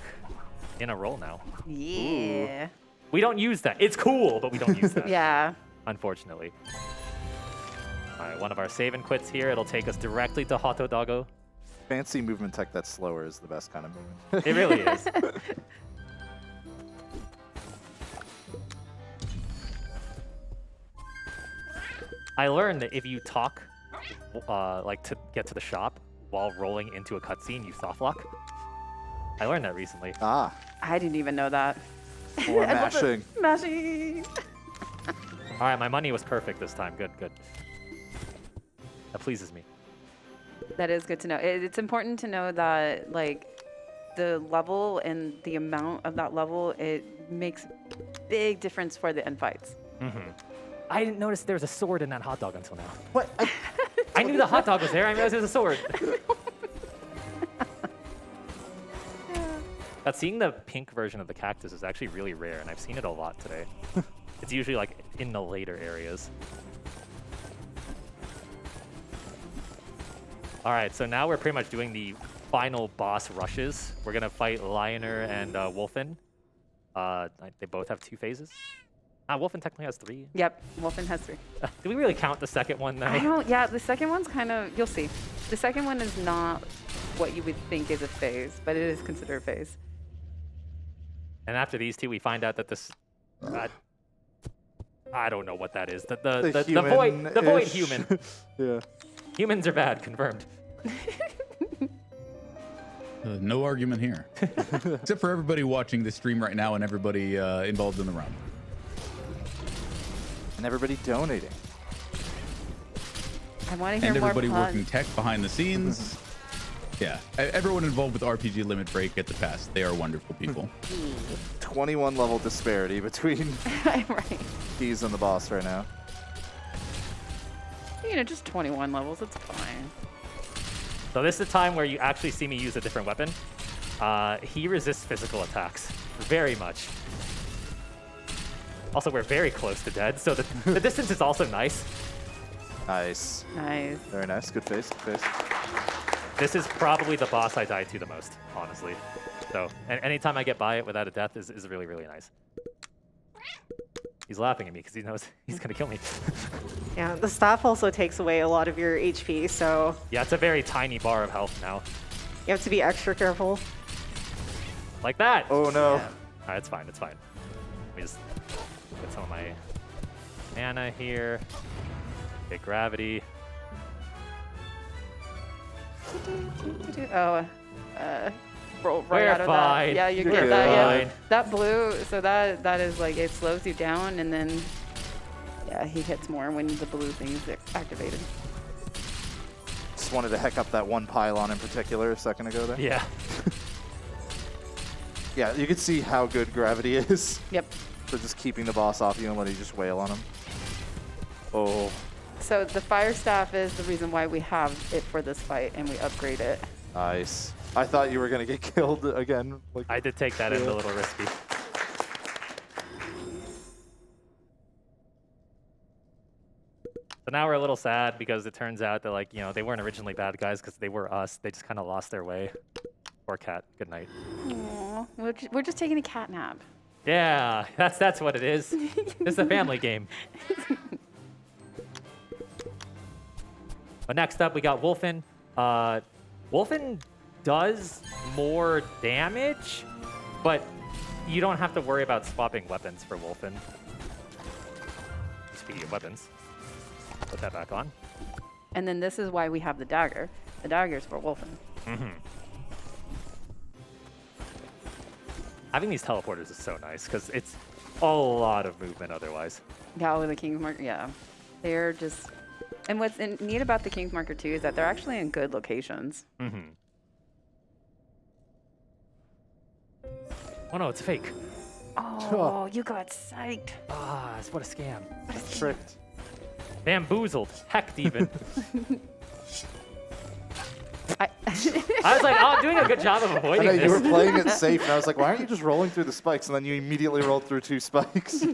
B: in a roll now.
D: Yeah.
B: We don't use that. It's cool, but we don't use that.
D: Yeah.
B: Unfortunately. All right, one of our save and quits here. It'll take us directly to Hoto Doggo.
E: Fancy movement tech that's slower is the best kind of movement.
B: It really is. I learned that if you talk, like to get to the shop while rolling into a cutscene, you soft lock. I learned that recently.
E: Ah,
D: I didn't even know that.
E: or
D: I love
E: mashing.
D: it. Mashing.
B: All right, my money was perfect this time. Good, good. That pleases me.
D: That is good to know. It's important to know that, like, the level and the amount of that level, it makes big difference for the end fights.
B: I didn't notice there was a sword in that hot dog until now.
E: What?
B: I knew the hot dog was there. I didn't realize there was a sword. But seeing the pink version of the cactus is actually really rare, and I've seen it a lot today. It's usually like in the later areas. All right, so now we're pretty much doing the final boss rushes. We're gonna fight Lioner and Wolfen. They both have 2 phases. Wolfen technically has 3.
D: Yep, Wolfen has 3.
B: Do we really count the second one though?
D: I don't. Yeah, the second one's kind of. You'll see. The second one is not what you would think is a phase, but it is considered a phase.
B: And after these 2, we find out that this. I don't know what that is. The void human.
E: Yeah.
B: Humans are bad, confirmed.
A: No argument here. Except for everybody watching the stream right now and everybody involved in the round.
E: And everybody donating.
D: I want to hear
A: And
D: more
A: everybody
D: puns.
A: working tech behind the scenes. Yeah, everyone involved with RPG Limit Break get the pass. They are wonderful people.
E: 21 level disparity between
D: Right.
E: Keiz and the boss right now.
D: You know, just 21 levels. It's fine.
B: So this is the time where you actually see me use a different weapon. He resists physical attacks very much. Also, we're very close to dead, so the distance is also nice.
E: Nice.
D: Nice.
E: Very nice. Good face. Good face.
B: This is probably the boss I die to the most, honestly. So, and anytime I get by it without a death is really, really nice. He's laughing at me because he knows he's going to kill me.
C: Yeah, the staff also takes away a lot of your HP, so
B: Yeah, it's a very tiny bar of health now.
C: you have to be extra careful.
B: Like that!
E: Oh no.
B: All right, it's fine, it's fine. Let me just get some of my mana here. Get gravity.
D: Oh, roll right
B: We're
D: out of
B: fine.
D: that. Yeah, you
E: You're
D: get
E: good.
D: that. Yeah,
B: Fine.
D: that blue. So that is like it slows you down, and then yeah, he hits more when the blue thing is activated.
E: Just wanted to heck up that one pylon in particular a second ago there.
B: Yeah.
E: Yeah, you can see how good gravity is
D: Yep.
E: for just keeping the boss off you and letting you just wail on him. Oh,
D: So the fire staff is the reason why we have it for this fight, and we upgrade it.
E: nice. I thought you were gonna get killed again. Like,
B: I did take that as a little risky. So now we're a little sad because it turns out that, like, you know, they weren't originally bad guys because they were us. They just kind of lost their way. Poor cat. Good night.
D: Aw, we're just taking a cat nap.
B: Yeah, that's what it is. It's a family game. But next up, we got Wolfen. Wolfen does more damage, but you don't have to worry about swapping weapons for Wolfen. Speaking of weapons, put that back on.
D: And then this is why we have the dagger. The dagger's for Wolfen.
B: Having these teleporters is so nice because it's a lot of movement otherwise.
D: Yeah, with the King's Marker, yeah. They're just... And what's neat about the King's Marker, too, is that they're actually in good locations.
B: Oh no, it's fake.
D: Oh, you got psyched.
B: Ah, what a scam.
E: tricked.
B: Bamboozled. Hecked even.
D: I
B: I was like, oh, I'm doing a good job of
E: I
B: avoiding
E: know you were
B: this.
E: playing it safe, and I was like, why aren't you just rolling through the spikes? And then you immediately rolled through 2 spikes.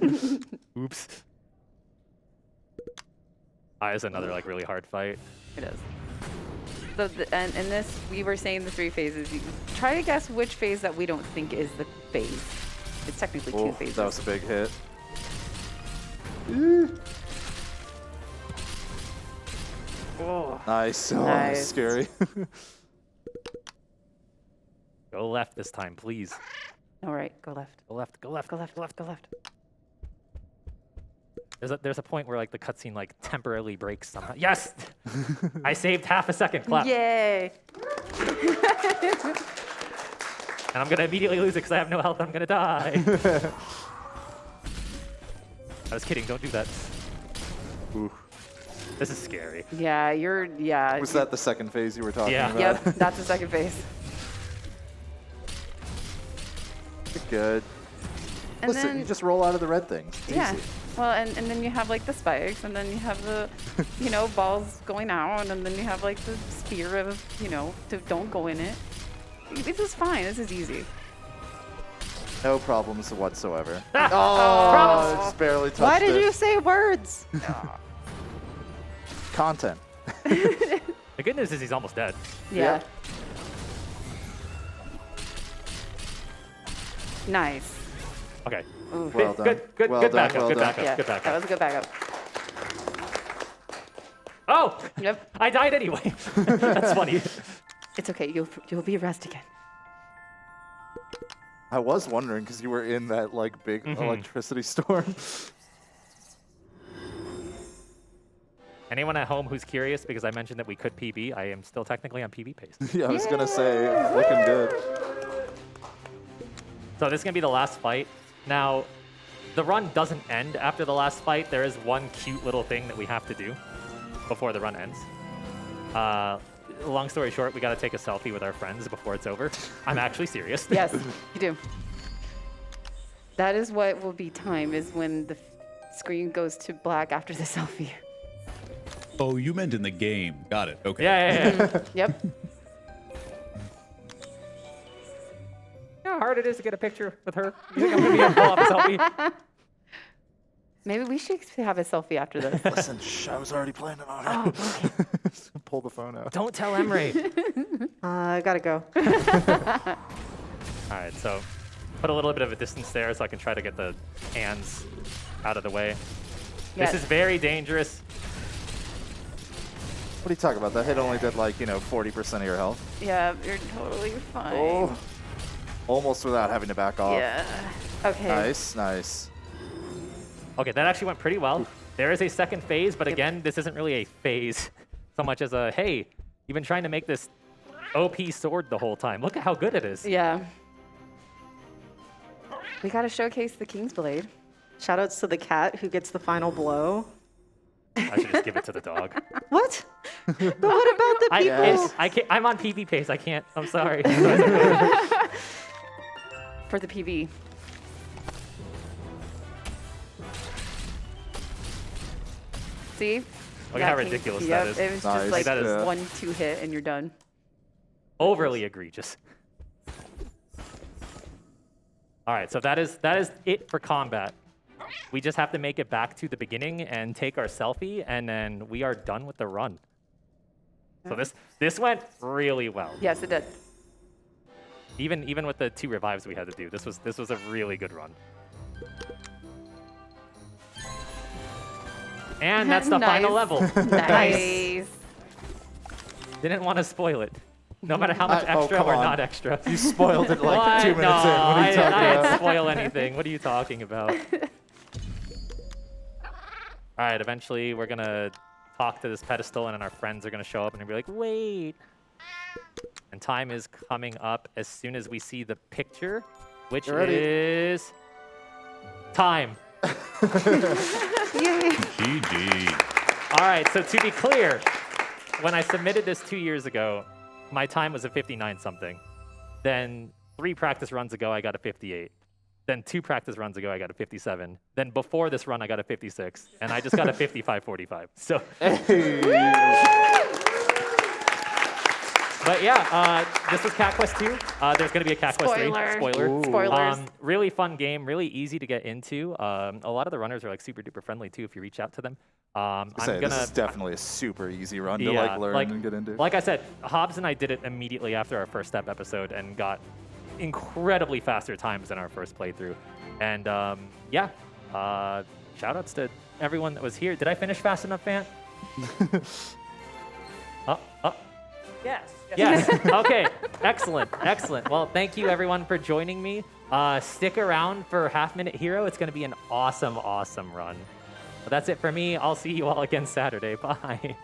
B: Oops. It's another like really hard fight.
D: It is. So, and in this, we were saying the 3 phases. You try to guess which phase that we don't think is the phase. It's technically 2
E: Oh,
D: phases.
E: that was a big hit.
D: Oh.
E: Nice. Oh,
D: Nice.
E: scary.
B: Go left this time, please.
D: All right, go left.
B: Go left. Go left.
D: Go left, go left, go left.
B: There's a point where like the cutscene like temporarily breaks somehow. Yes, I saved half a second. Clap.
D: Yay!
B: And I'm gonna immediately lose it because I have no health. I'm gonna die. I was kidding. Don't do that.
E: Ooh.
B: This is scary.
D: Yeah, yeah.
E: Was that the second phase you were talking
B: Yeah.
E: about?
D: Yep, that's the second phase.
E: Good.
D: And
E: Listen,
D: then,
E: you just roll out of the red things. It's
D: yeah.
E: easy.
D: Well, and then you have like the spikes, and then you have the, balls going out, and then you have like the spear of, don't go in it. This is fine. This is easy.
E: No problems whatsoever.
B: Promise.
E: Just barely touched
C: Why did
E: it.
C: you say words?
E: Content.
B: The good news is he's almost dead.
D: Yeah.
E: Yep.
D: Nice.
B: Okay.
D: Ooh.
E: Well done.
B: Good
E: Well done,
B: backup.
E: well
B: Good
E: done.
B: backup.
D: Yeah,
B: Good backup.
D: that was a good backup.
B: Oh!
D: Yep.
B: I died anyway. That's funny.
D: It's okay. You'll be arrested again.
E: I was wondering because you were in that like big electricity storm.
B: Anyone at home who's curious, because I mentioned that we could PB, I am still technically on PB pace.
E: Yeah, I was gonna say, looking good.
B: So this is going to be the last fight. Now, the run doesn't end after the last fight. There is one cute little thing that we have to do before the run ends. Long story short, we got to take a selfie with our friends before it's over. I'm actually serious.
D: Yes, you do. That is what will be time, is when the screen goes to black after the selfie.
A: Oh, you meant in the game. Got it. Okay.
B: Yeah.
D: Yep.
B: You know how hard it is to get a picture with her? You think I'm going to be able to pull off a selfie?
D: Maybe we should have a selfie after this.
E: Listen, shh, I was already planning on it.
D: Oh, okay.
E: Pull the phone out.
B: Don't tell Emre.
C: I gotta go.
B: All right, so put a little bit of a distance there so I can try to get the hands out of the way.
D: Yes.
B: This is very dangerous.
E: What are you talking about? That hit only did like, 40% of your health.
D: Yeah, you're totally fine.
E: Oh, almost without having to back off.
D: Yeah. Okay.
E: Nice, nice.
B: Okay, that actually went pretty well. There is a second phase, but again, this isn't really a phase so much as a, hey, you've been trying to make this OP sword the whole time. Look at how good it is.
D: Yeah. We gotta showcase the King's Blade.
C: Shoutouts to the cat who gets the final blow.
B: I should just give it to the dog.
C: What? But what about the people?
B: I can't, I'm on PB pace. I can't. I'm sorry.
D: For the PB. See?
B: Look at how ridiculous that is.
D: It was
E: Nice.
D: just like
B: That is-
D: 1-2 hit and you're done.
B: Overly egregious. All right, so that is it for combat. We just have to make it back to the beginning and take our selfie, and then we are done with the run. So this went really well.
D: Yes, it did.
B: Even with the 2 revives we had to do, this was a really good run. And that's the final level.
D: Nice.
B: Didn't want to spoil it. No matter how much
E: Oh,
B: extra
E: come
B: or
E: on.
B: not extra.
E: You spoiled it like
B: What?
E: 2 minutes in.
B: No,
E: What are you talking
B: I
E: about?
B: didn't spoil anything. What are you talking about? All right, eventually we're going to talk to this pedestal, and then our friends are going to show up and be like, wait. And time is coming up as soon as we see the picture, which
E: You ready?
B: is time.
A: GG.
B: All right, so to be clear, when I submitted this 2 years ago, my time was a 59 something. Then 3 practice runs ago, I got a 58. Then 2 practice runs ago, I got a 57. Then before this run, I got a 56. And I just got a 55-45. So, but yeah, this was Cat Quest 2. There's going to be a Cat Quest 3. Spoiler.
E: Ooh.
D: Spoilers.
B: Really fun game, really easy to get into. A lot of the runners are like super duper friendly too if you reach out to them.
E: This is definitely a super easy run to like learn and get into.
B: Like I said, Hobbs and I did it immediately after our first step episode and got incredibly faster times than our first playthrough. And yeah, shout outs to everyone that was here. Did I finish fast enough, Fant?
F: Yes.
B: Yes. Okay. Excellent. Excellent. Well, thank you everyone for joining me. Stick around for Half Minute Hero. It's going to be an awesome, awesome run. But that's it for me. I'll see you all again Saturday. Bye.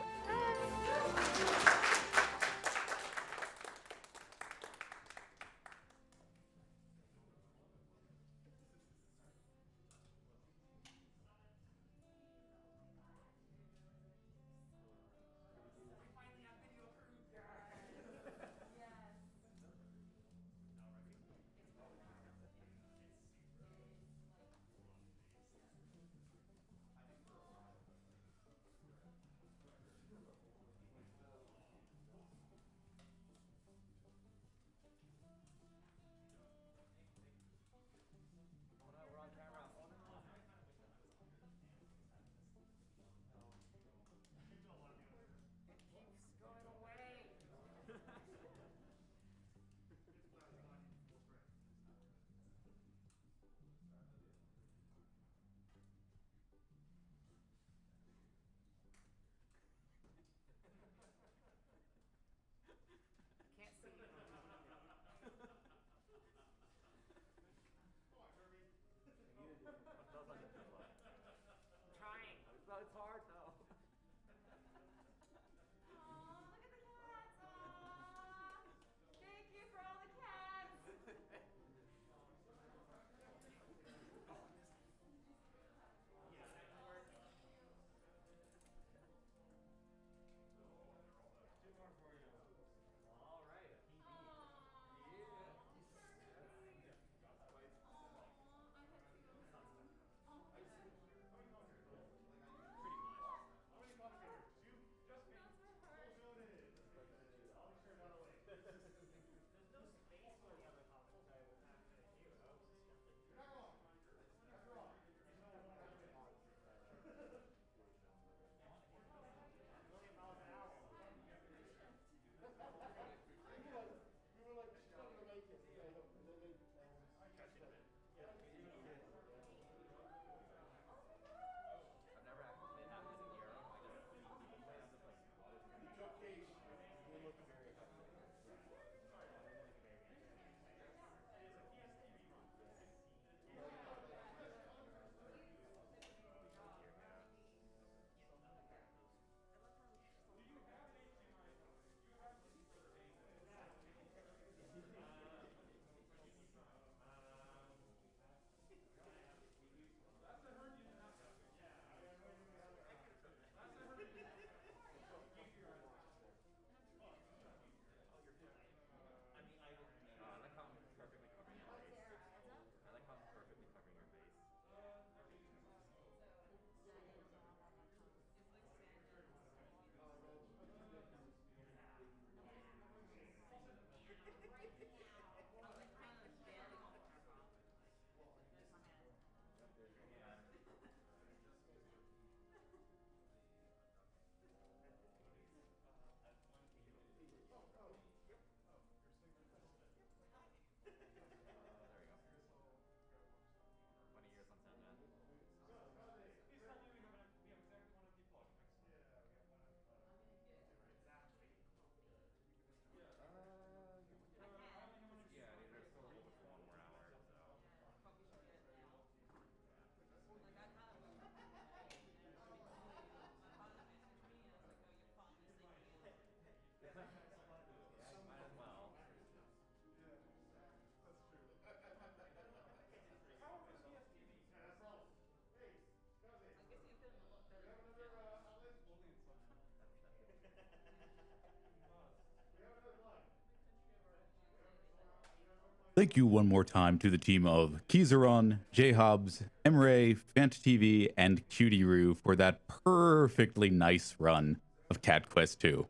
A: Thank you one more time to the team of Keizaron, J-Hobbs, Emre, FantTV, and Cutie for that perfectly nice run of Cat Quest 2.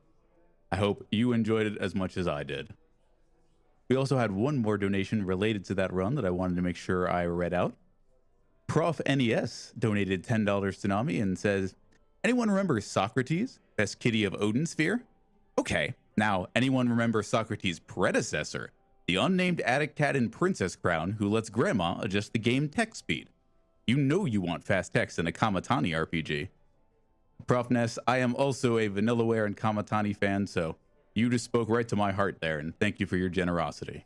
A: I hope you enjoyed it as much as I did. We also had one more donation related to that run that I wanted to make sure I read out. Prof NES donated $10 to Nami and says, anyone remember Socrates, best kitty of Odin Sphere? Okay, now anyone remember Socrates' predecessor, the unnamed attic cat in Princess Crown who lets grandma adjust the game text speed? You know you want fast text in a Kamatani RPG. Prof Ness, I am also a Vanillaware and Kamatani fan, so you just spoke right to my heart there, and thank you for your generosity.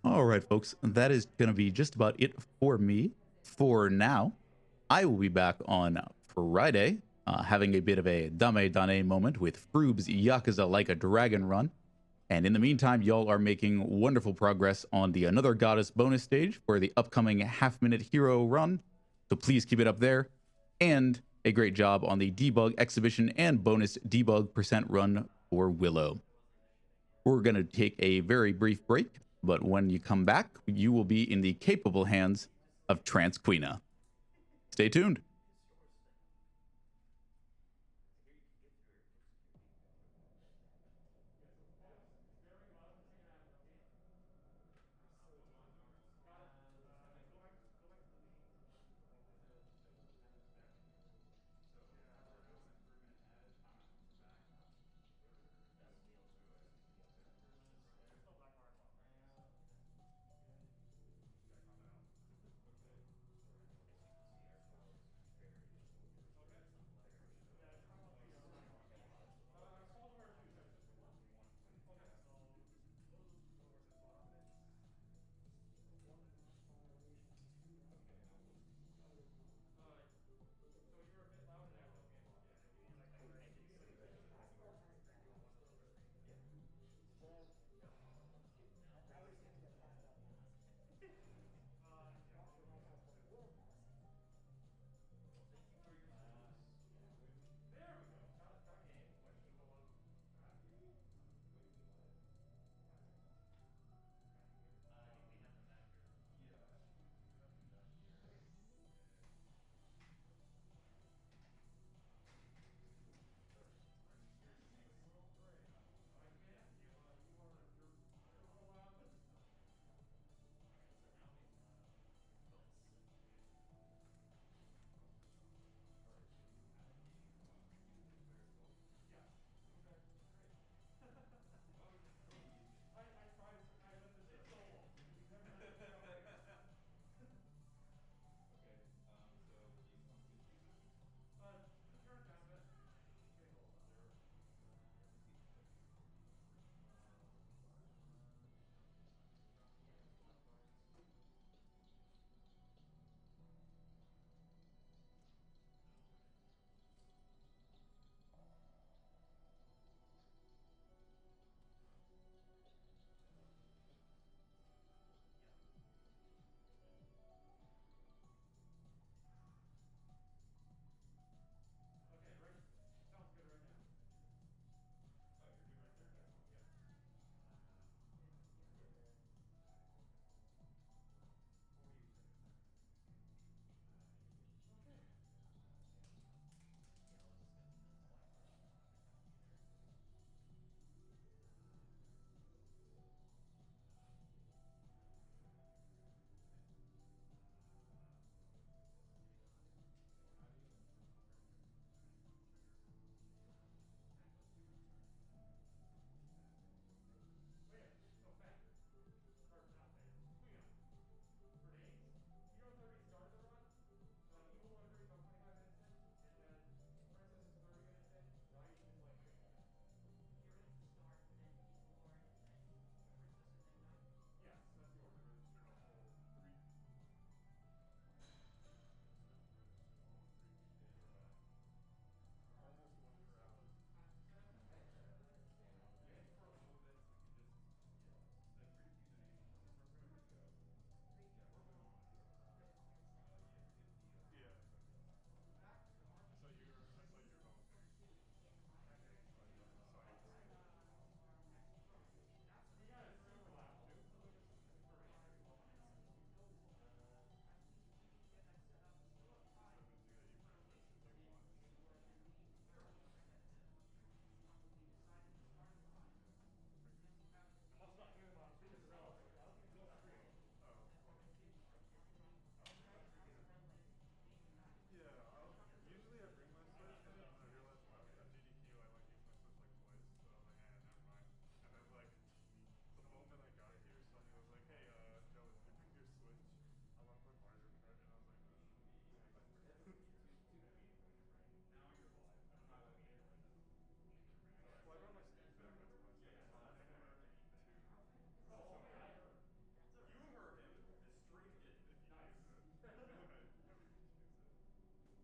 A: All right, folks, that is going to be just about it for me for now. I will be back on Friday, having a bit of a Dame Dane moment with Froob's Yakuza Like a Dragon run. And in the meantime, y'all are making wonderful progress on the Another Goddess bonus stage for the upcoming half-minute hero run. So please keep it up there. And a great job on the debug exhibition and bonus debug percent run for Willow. We're going to take a very brief break, but when you come back, you will be in the capable hands of Trans Queena. Stay tuned.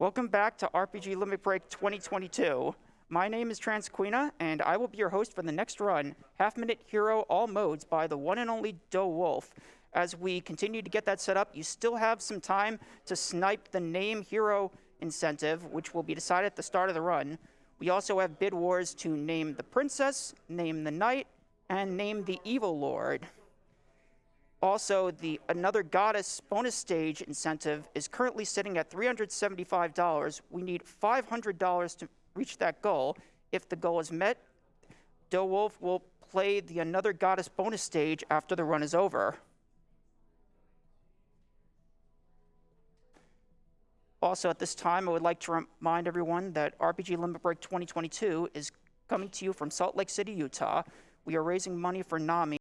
G: Welcome back to RPG Limit Break 2022. My name is Transquina, and I will be your host for the next run, Half Minute Hero All Modes by the one and only Doe Wolf. As we continue to get that set up, you still have some time to snipe the Name Hero incentive, which will be decided at the start of the run. We also have bid wars to name the Princess, name the Knight, and name the Evil Lord. Also, the Another Goddess bonus stage incentive is currently sitting at $375. We need $500 to reach that goal. If the goal is met, Doe Wolf will play the Another Goddess bonus stage after the run is over. Also, at this time, I would like to remind everyone that RPG Limit Break 2022 is coming to you from Salt Lake City, Utah. We are raising money for NAMI.